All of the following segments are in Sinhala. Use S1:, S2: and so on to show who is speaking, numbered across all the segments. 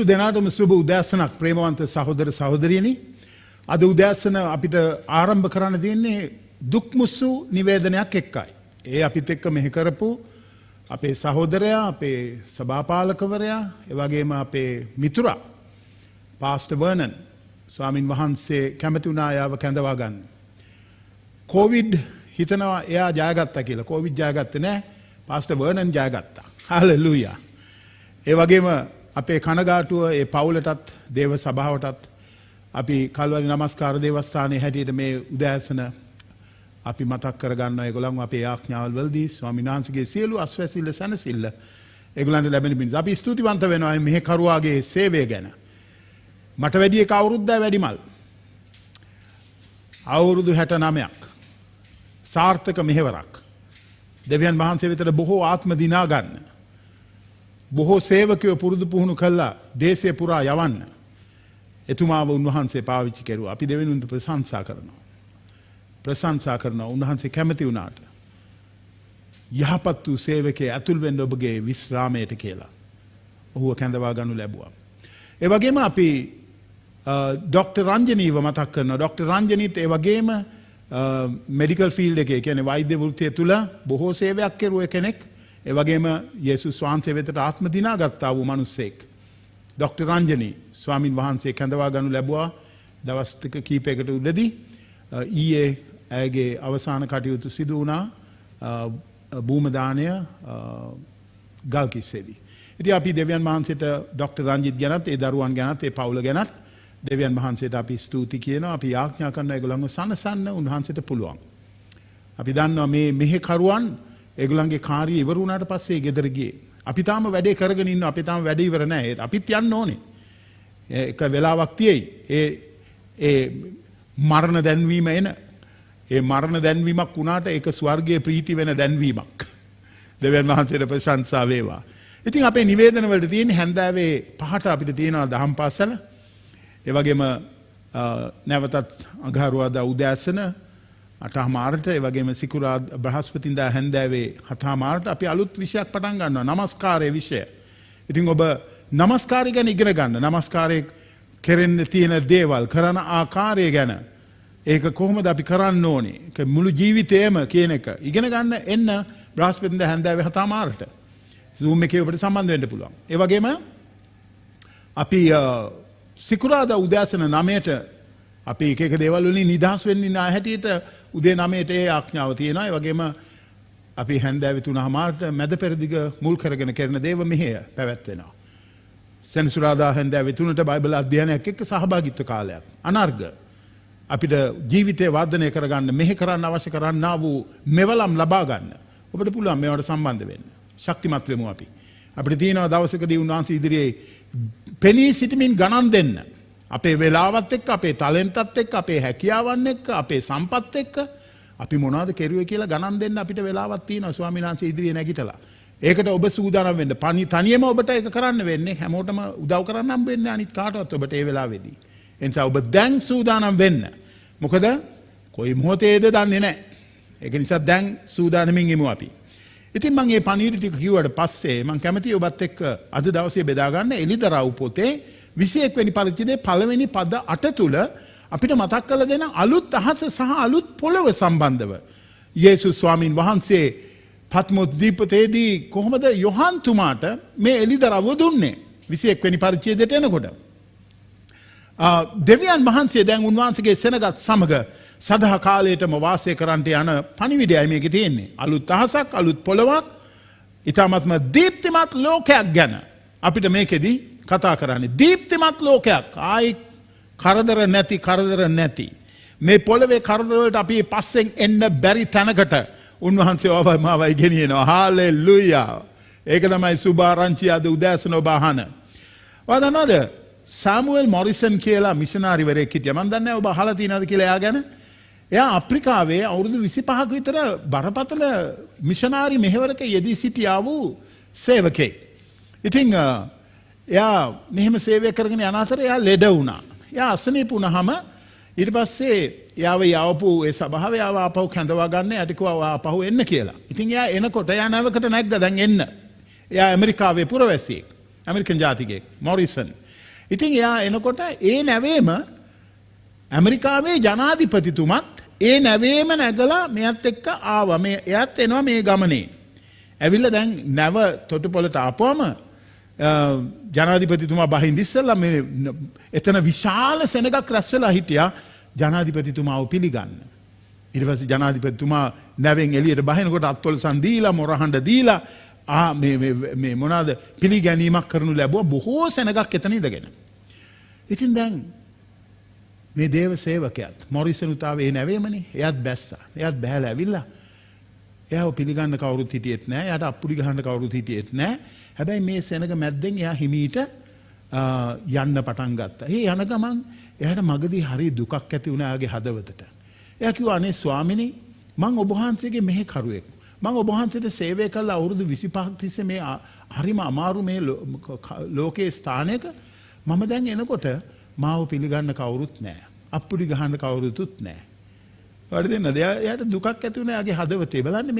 S1: දෙනාටම සුබ උදෑසනක් ප්‍රේමවන්ත සහෝදර සහෝදරියනි. අද උදෑසන අපිට ආරම්භ කරන්න තියෙන්නේ දුක්මුසු නිවේදනයක් එක්කයි. ඒ අපිත් එක්ක මෙහි කරපු අපේ සහෝදරයා, අපේ සභාපාලකවරයා, ඒ වගේම අපේ මිතුරා පාස්ටර් වර්නන් ස්වාමින් වහන්සේ කැමති වුණා යාව කැඳවා ගන්න. කොවිඩ් හිතනවා එයා ජයගත්තා කියලා. කොවිඩ් ජයගත්තේ නැහැ. පාස්ටර් වර්නන් ජයගත්තා. හලෙලූයා. ඒ වගේම අපේ කනගාටුව ඒ පවුලටත් දේව සභාවටත් අපි කල්වරි නමස්කාර දේවස්ථානයේ හැටියට මේ උදෑසන අපි මතක් කරගන්න ඒගොල්ලන් අපේ ආඥාවල් වලදී ස්වාමීන් වහන්සේගේ සියලු අස්වැසිල්ල සැනසෙල්ල ඒගොල්ලන්ට ලැබෙන පිණිස අපි ස්තුතිවන්ත වෙනවා මෙහි කරුවාගේ සේවය ගැන. මට වැඩි එක අවුරුද්දා වැඩිමල්. අවුරුදු 69ක්. සාර්ථක මෙහෙවරක්. දෙවියන් වහන්සේ වෙතට බොහෝ ආත්ම දිනා ගන්න. බොහෝ සේවකයෝ පුරුදු පුහුණු කළා දේශය පුරා යවන්න. එතුමාව උන්වහන්සේ පාවිච්චි කෙරුවා. අපි දෙවියන්ට ප්‍රශංසා කරනවා. ප්‍රශංසා කරනවා උන්වහන්සේ කැමති වුණාට. යහපත් වූ සේවකයේ ඇතුල් වෙන්න ඔබගේ විශ්‍රාමයට කියලා. ඔහුව කැඳවා ගන්නු ලැබුවා. ඒ වගේම අපි ඩොක්ටර් රංජනීව මතක් කරනවා. ඩොක්ටර් රංජනීත් ඒ වගේම මෙඩිකල් ෆීල්ඩ් එකේ කියන්නේ වෛද්‍ය වෘත්තිය තුල බොහෝ සේවයක් කෙරුවේ කෙනෙක්. ඒ වගේම යේසුස් වහන්සේ වෙතට ආත්ම දිනාගත්තා වූ මිනිසෙක්. ඩොක්ටර් රංජනී ස්වාමින් වහන්සේ කැඳවා ගනු ලැබුවා දවස් කීපයකට උඩදී. ඊයේ ඇයගේ අවසාන කටයුතු සිදු වුණා භූම දානය ගල්කිස්සේදී. ඉතින් අපි දෙවියන් වහන්සේට ඩොක්ටර් රංජිත් ගැනත් ඒ දරුවන් ගැනත් ඒ පවුල ගැනත් දෙවියන් වහන්සේට අපි ස්තුති කියනවා. අපි යාඥා කරන ඒගොල්ලන්ව සනසන්න උන්වහන්සේට පුළුවන්. අපි දන්නවා මේ මෙහෙකරුවන් ඒගොල්ලන්ගේ කාර්යය ඉවර වුණාට පස්සේ ගෙදර ගියේ. අපි තාම වැඩේ කරගෙන ඉන්නවා. අපි තාම වැඩ ඉවර නැහැ. අපිත් යන්න ඕනේ. එක වෙලාවක් තියෙයි. ඒ මරණ දැන්වීම එන. ඒ මරණ දැන්වීමක් වුණාට ඒක ස්වර්ගයේ ප්‍රීති වෙන දැන්වීමක්. දෙවියන් වහන්සේට ප්‍රශංසා වේවා. ඉතින් අපේ නිවේදන වලට තියෙන හැන්දෑවේ 5ට අපිට තියෙනවා දහම් පාසල. ඒ වගේම නැවතත් අඟහරුවාදා උදෑසන 8:00ට ඒ වගේම සිකුරාදා බ්‍රහස්පතින්දා හැන්දෑවේ 7:00ට අපි අලුත් විෂයක් පටන් ගන්නවා. නමස්කාරයේ විෂය. ඉතින් ඔබ නමස්කාරය ගැන ඉගෙන ගන්න. නමස්කාරයේ කෙරෙන්න තියෙන දේවල් කරන ආකාරය ගැන ඒක කොහොමද අපි කරන්න ඕනේ? ඒක මුළු ජීවිතේම කියන එක ඉගෙන ගන්න එන්න බ්‍රහස්පතින්දා හැන්දෑවේ 7:00ට. Zoom එකේ ඔබට සම්බන්ධ වෙන්න පුළුවන්. ඒ වගේම අපි සිකුරාදා උදෑසන 9ට අපි එක දේවල් වලින් නිදහස් වෙන්නේ නැහැ හැටියට උදේ 9ට ඒ ආඥාව තියෙනවා. ඒ වගේම අපි හැන්දෑවේ 3:00ට මැද පෙරදිග මුල් කරගෙන කරන දේව මෙහෙය පැවැත්වෙනවා. සෙනසුරාදා හැන්දෑවේ 3ට බයිබල් අධ්‍යයනයක් එක්ක සහභාගීත්ව කාලයක්. අනර්ග අපිට ජීවිතය වර්ධනය කරගන්න මෙහෙ කරන්න අවශ්‍ය කරන්නා වූ මෙවලම් ලබා ගන්න. ඔබට පුළුවන් මේවට සම්බන්ධ වෙන්න. ශක්තිමත් වෙමු අපි. අපිට තියෙනවා දවසකදී උන්වහන්සේ ඉදිරියේ පෙනී සිටමින් ගණන් දෙන්න. අපේ වෙලාවත් එක්ක, අපේ ටැලන්ටත් එක්ක, අපේ හැකියාවන් එක්ක, අපේ සම්පත් එක්ක අපි මොනවද කෙරුවේ කියලා ගණන් දෙන්න අපිට වෙලාවක් තියෙනවා ස්වාමීන් වහන්සේ ඉදිරියේ නැගිටලා. ඒකට ඔබ සූදානම් වෙන්න. තනියම ඔබට ඒක කරන්න වෙන්නේ. හැමෝටම උදව් කරන්න හම්බ වෙන්නේ අනිත් කාටවත් ඔබට ඒ වෙලාවේදී. ඒ නිසා ඔබ දැන් සූදානම් වෙන්න. මොකද කොයි මොහොතේද දන්නේ නැහැ. ඒක නිසා දැන් සූදානමින් ඉමු අපි. ඉතින් මම මේ පණිවිඩ ටික කිව්වට පස්සේ මම කැමතියි ඔබත් එක්ක අද දවසේ බෙදා ගන්න එලිදරව් පොතේ 21 වෙනි පරිච්ඡේදයේ පළවෙනි පද 8 තුල අපිට මතක් කරලා දෙන අලුත් අහස සහ අලුත් පොළව සම්බන්ධව යේසුස් ස්වාමින් වහන්සේ පත්මොස් දීපතේදී කොහොමද යොහන් තුමාට මේ එලිදරව් දුන්නේ 21 වෙනි පරිච්ඡේදයට එනකොට දෙවියන් වහන්සේ දැන් උන්වහන්සේගේ සෙනගත් සමග සදා කාලයටම වාසය කරන්නට යන පණිවිඩයයි මේකේ තියෙන්නේ. අලුත් අහසක්, අලුත් පොළවක්, ඊටමත්ම දීප්තිමත් ලෝකයක් ගැන අපිට මේකෙදි කතා කරන්නේ. දීප්තිමත් ලෝකයක්. ආයි කරදර නැති. මේ පොළවේ කරදර වලට අපි පස්සෙන් එන්න බැරි තැනකට උන්වහන්සේ මාවයි ගෙනියනවා. හාලෙලූයා. ඒක තමයි සුභාරංචිය අද උදෑසන ඔබ අහන. වදනවද? සැමුවෙල් මොරිසන් කියලා මිෂනාරිවරයෙක් හිටියා. මම දන්නේ ඔබ අහලා තියෙනවද කියලා එයා ගැන. එයා අප්‍රිකාවේ අවුරුදු 25ක විතර බරපතල මිෂනාරි මෙහෙවරක යෙදී සිටියා වූ සේවකෙක්. ඉතින් එයා මෙහෙම සේවය කරගෙන යන අතර එයා ලෙඩ වුණා. එයා අසනීප වුණාම ඊට පස්සේ එයාව යවපු ඒ සභාවේ ආපහු කැඳවා ගන්න යට කිව්වා ආපහු එන්න කියලා. ඉතින් එයා එනකොට එයා නැවකට නැග්ගා දැන් එන්න. එයා ඇමරිකාවේ පුරවැසියෙක්. American ජාතිකයෙක් Morrison. ඉතින් එයා එනකොට ඒ නැවේම ඇමරිකාවේ ජනාධිපතිතුමත් ඒ නැවේම නැගලා මෙයත් එක්ක ආවා. මේ එයත් එනවා මේ ගමනේ. ඇවිල්ලා දැන් නැව තොටුපොළට ආපුවම ජනාධිපතිතුමා බහින්ද ඉස්සෙල්ලා මේ එතන විශාල සෙනගක් රැස් වෙලා හිටියා ජනාධිපතිතුමාව පිළිගන්න. ඊට පස්සේ ජනාධිපතිතුමා නැවෙන් එළියට බහිනකොට අත්පොලසන් දීලා මොරහඬ දීලා මේ මොනවාද පිළිගැනීමක් කරනු ලැබුවා බොහෝ සෙනගක් එතන ඉඳගෙන. ඉතින් දැන් මේ දේව සේවකයාත් මොරිසන් උතාවේ නැවේමනේ එයාත් බැස්සා. එයාත් බහැලා ඇවිල්ලා එයාව පිළිගන්න කවුරුත් හිටියෙත් නැහැ. එයාට අප්පුඩි ගහන්න කවුරුත් හිටියෙත් නැහැ. හැබැයි මේ සෙනග මැද්දෙන් එයා හිමීට යන්න පටන් ගත්තා. ඒ යන ගමන් එයාට මගදී හරි දුකක් ඇති වුණා එයාගේ හදවතට. එයා කිව්වා අනේ ස්වාමිනේ මං ඔබ වහන්සේගේ මෙහෙකරුවෙක්. මං ඔබ වහන්සේට සේවය කළා අවුරුදු 25ක් තිස්සේ මේ හරිම අමාරු මේ ලෝකයේ ස්ථානයක මම දැන් එනකොට මාව පිළිගන්න කවුරුත් නැහැ. අප්පුඩි ගහන්න කවුරුතුත් නැහැ. වරදින්නද? එයාට දුකක් ඇති වුණා එයාගේ හදවතේ. බලන්න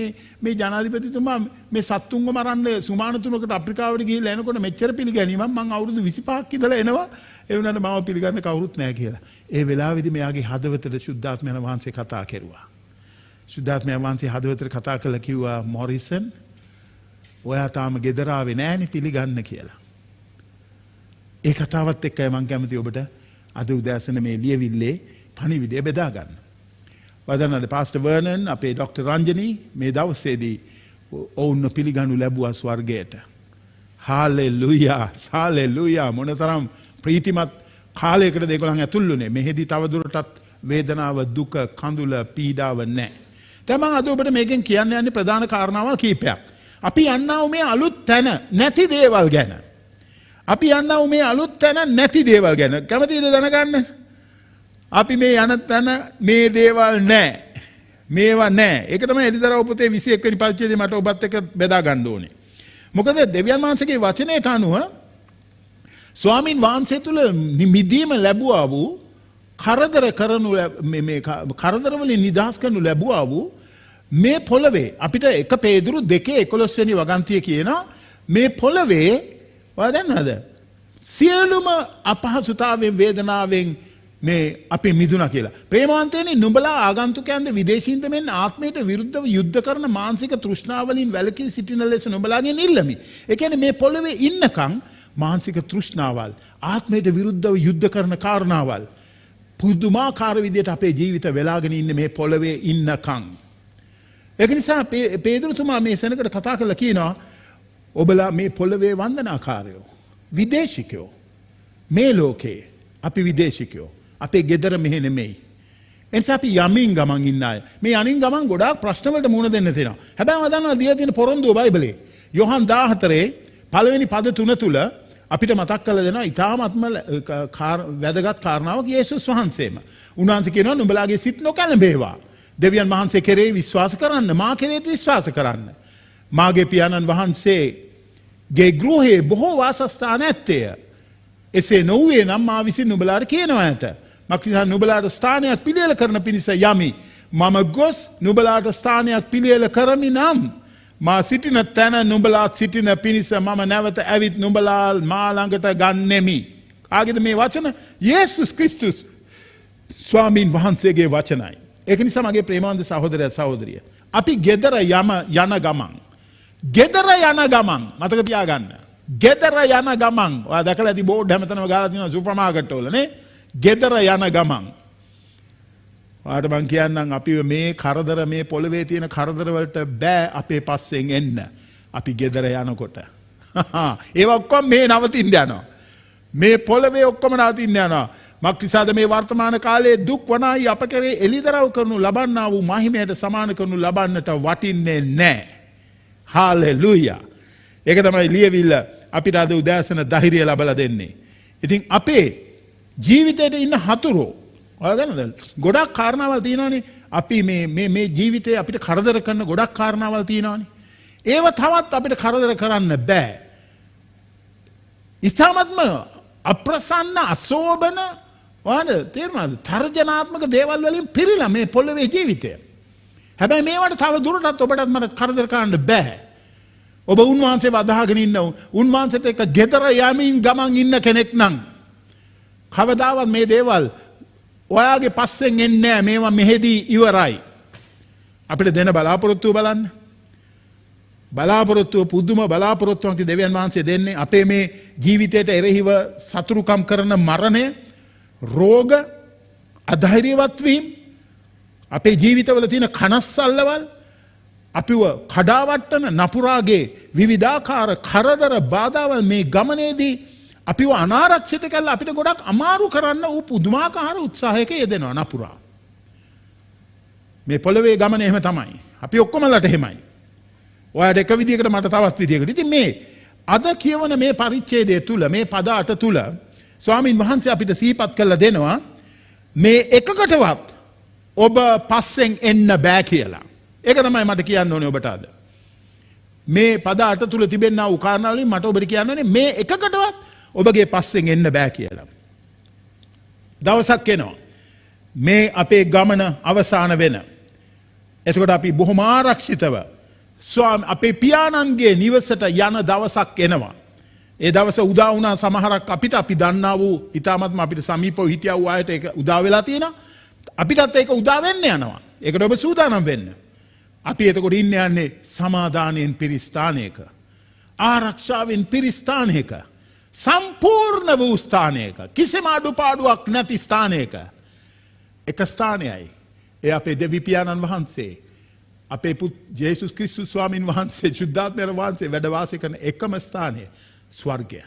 S1: මේ ජනාධිපතිතුමා මේ සත්තුන්ව මරන්න සුමාන තුනකට අප්‍රිකාවට ගිහිල්ලා එනකොට මෙච්චර පිළිගැනීමක් මං අවුරුදු 25ක් ඉඳලා එනවා. ඒ වුණාට මාව පිළිගන්න කවුරුත් නැහැ කියලා. ඒ වෙලාවේදී මෙයාගේ හදවතට සුද්ධාත්මයන් වහන්සේ කතා කෙරුවා. සුද්ධාත්මයන් වහන්සේ හදවතට කතා කළා කිව්වා මොරිසන් ඔයා තාම ගෙදර ආවේ නැහනේ පිළිගන්න කියලා. ඒ කතාවත් එක්කයි මං කැමති ඔබට අද උදෑසන මේ ලියවිල්ලේ පණිවිඩය බෙදා ගන්න. වදනද පාස්ටර් වර්නන් අපේ ඩොක්ටර් රංජනී මේ දවසේදී ඔවුන්ව පිළිගනු ලැබුවා ස්වර්ගයට. හාලෙලූයා හාලෙලූයා මොනතරම් ප්‍රීතිමත් කාලයකට ඒගොල්ලන් ඇතුල් වුණේ. මෙහෙදී තවදුරටත් වේදනාව දුක කඳුල පීඩාව නැහැ. දැන් මම අද ඔබට මේකෙන් කියන්න යන්නේ ප්‍රධාන කාරණාවල් කීපයක්. අපි යන්නා වූ මේ අලුත් තැන නැති දේවල් ගැන. අපි යන්නා වූ මේ අලුත් තැන නැති දේවල් ගැන කැමතිද දැනගන්න? අපි මේ යන තැන මේ දේවල් නැහැ. මේවා නැහැ. ඒක තමයි එලිදරව් පොතේ 21 වෙනි පරිච්ඡේදයේ මට ඔබත් එක්ක බෙදා ගන්න ඕනේ. මොකද දෙවියන් වහන්සේගේ වචනයට අනුව ස්වාමින් වහන්සේ තුල මිදීම ලැබුවා වූ කරදර වලින් නිදහස් කරනු ලැබුවා වූ මේ පොළවේ අපිට 1 පේදුරු 2:11 වෙනි වගන්තිය කියනවා මේ පොළවේ ඔයා දන්නවද සියලුම අපහසුතාවෙන් වේදනාවෙන් මේ අපි මිදුණා කියලා. ප්‍රේමවන්තයනි නුඹලා ආගන්තුකයන්ද විදේශීන්ද මෙන් ආත්මයට විරුද්ධව යුද්ධ කරන මානසික තෘෂ්ණාවලින් වැළකී සිටින ලෙස නුඹලාගෙන් ඉල්ලමි. ඒ කියන්නේ මේ පොළවේ ඉන්නකම් මානසික තෘෂ්ණාවල් ආත්මයට විරුද්ධව යුද්ධ කරන කාරණාවල් පුදුමාකාර විදියට අපේ ජීවිත වෙලාගෙන ඉන්නේ මේ පොළවේ ඉන්නකම්. ඒක නිසා පේදුරුතුමා මේ සෙනඟට කතා කරලා කියනවා ඔබලා මේ පොළවේ වන්දනාකාරයෝ විදේශිකයෝ මේ ලෝකේ අපි විදේශිකයෝ අපේ ගෙදර මෙහෙ නෙමෙයි. එනිසා අපි යමින් ගමන් ඉන්න අය. මේ යමින් ගමන් ගොඩාක් ප්‍රශ්න වලට මුහුණ දෙන්න තියෙනවා. හැබැයි මම දන්නවා දීලා තියෙන පොරොන්දුව බයිබලේ යොහන් 14 පළවෙනි පද 3 තුල අපිට මතක් කරලා දෙනවා ඊටාත්ම වැදගත් කාරණාවක් යේසුස් වහන්සේම. උන්වහන්සේ කියනවා නුඹලාගේ සිත් නොකැළඹේවා. දෙවියන් වහන්සේ කෙරෙහි විශ්වාස කරන්න, මා කෙරෙහිත් විශ්වාස කරන්න. මාගේ පියාණන් වහන්සේගේ ගෘහේ බොහෝ වාසස්ථාන ඇත්තේය. එසේ නොවේ නම් මා විසින් නුඹලාට කියනවා ඇත. මක්නිසා නුඹලාට ස්ථානයක් පිළියෙල කරන පිණිස යමි. මම ගොස් නුඹලාට ස්ථානයක් පිළියෙල කරමි නම් මා සිටින තැන නුඹලාත් සිටින පිණිස මම නැවත ඇවිත් නුඹලා මා ළඟට ගන්නෙමි. ආගේද මේ වචන? යේසුස් ක්‍රිස්තුස් ස්වාමීන් වහන්සේගේ වචනයි. ඒක නිසා මගේ ප්‍රේමවන්ත සහෝදරයා සහෝදරිය අපි ගෙදර යන ගමන් මතක තියාගන්න. ගෙදර යන ගමන් ඔයා දැකලා ඇති බෝඩ් හැමතැනම ගාලා තියෙනවා සුපර් මාකට් වල නේ. ගෙදර යන ගමන් ඔයාට මං කියන්නම් අපි මේ කරදර මේ පොළවේ තියෙන කරදර වලට බෑ අපේ පස්සෙන් එන්න. අපි ගෙදර යනකොට ඒව ඔක්කොම මේ නවතින්න යනවා. මේ පොළවේ ඔක්කොම නවතින්න යනවා. මක්නිසාද මේ වර්තමාන කාලයේ දුක් වනායි අප කෙරේ එළිදරව් කරනු ලබන්නා වූ මහිමයට සමාන කරනු ලබන්නට වටින්නේ නැහැ. හාලෙලූයා. ඒක තමයි ලියවිල්ල අපිට අද උදෑසන ධෛර්යය ලබලා දෙන්නේ. ඉතින් අපේ ජීවිතේට ඉන්න හතුරෝ ඔයාගන්නද ගොඩක් කාරණාවල් තියෙනවානේ. අපි මේ ජීවිතේ අපිට කරදර කරන ගොඩක් කාරණාවල් තියෙනවානේ. ඒව තවත් අපිට කරදර කරන්න බෑ. ඉස්හාමත්ම අප්‍රසන්න අසෝබන ඔයාද තේරුණාද? තර්ජනාත්මක දේවල් වලින් පිරීලා මේ පොළවේ ජීවිතය. හැබැයි මේවට තව දුරටත් ඔබටත් මට කරදර කරන්න බෑ. ඔබ උන්වහන්සේව අදහගෙන ඉන්න උන්වහන්සේට එක ගෙදර යමින් ගමන් ඉන්න කෙනෙක් නම් කවදාවත් මේ දේවල් ඔයාගේ පස්සෙන් එන්නේ නැහැ. මේවා මෙහෙදී ඉවරයි. අපිට දෙන බලාපොරොත්තුව බලන්න. බලාපොරොත්තුව පුදුම බලාපොරොත්තුවක් දෙවියන් වහන්සේ දෙන්නේ. අපේ මේ ජීවිතයට එරෙහිව සතුරුකම් කරන මරණය, රෝග, අධෛර්යවත් වීම, අපේ ජීවිතවල තියෙන කනස්සල්ලවල්, අපිව කඩාවට්ටන නපුරාගේ විවිධාකාර කරදර බාධාවල් මේ ගමනේදී අපිව අනාරක්ෂිත කරලා අපිට ගොඩක් අමාරු කරන්න ඌ පුදුමාකාර උත්සාහයක යෙදෙනවා නපුරා. මේ පොළවේ ගමන එහෙම තමයි. අපි ඔක්කොමලට එහෙමයි. ඔයාට එක විදියකට මට තවත් විදියකට. ඉතින් මේ අද කියවන මේ පරිච්ඡේදය තුල, මේ පද 8 තුල ස්වාමින් වහන්සේ අපිට සිහිපත් කරලා දෙනවා මේ එකකටවත් ඔබ පස්සෙන් එන්න බෑ කියලා. ඒක තමයි මට කියන්න ඕනේ ඔබට අද. මේ පද 8 තුල තිබෙනා වූ කාරණා වලින් මට ඔබට කියන්න ඕනේ මේ එකකටවත් ඔබගේ පස්සෙන් එන්න බෑ කියලා. දවසක් එනවා මේ අපේ ගමන අවසාන වෙන. එතකොට අපි බොහොම ආරක්ෂිතව අපේ පියාණන්ගේ නිවසට යන දවසක් එනවා. ඒ දවස උදා වුණා සමහරක් අපිට අපි දන්නා වූ ඊටාත්ම අපිට සමීපව හිටියා වූ අයට ඒක උදා වෙලා තියෙනවා. අපිටත් ඒක උදා වෙන්න යනවා. ඒකට ඔබ සූදානම් වෙන්න. අපි එතකොට ඉන්න යන්නේ සමාදානයෙන් පිරිස්ථානයක. ආරක්ෂාවෙන් පිරිස්ථානයක. සම්පූර්ණ වූ ස්ථානයක. කිසිම අඩුපාඩුවක් නැති ස්ථානයක. එක ස්ථානයයි. ඒ අපේ දෙවි පියාණන් වහන්සේ, අපේ ජේසුස් ක්‍රිස්තුස් ස්වාමීන් වහන්සේ, ශුද්ධාත්මයන් වහන්සේ වැඩ වාසය කරන එකම ස්ථානය ස්වර්ගය.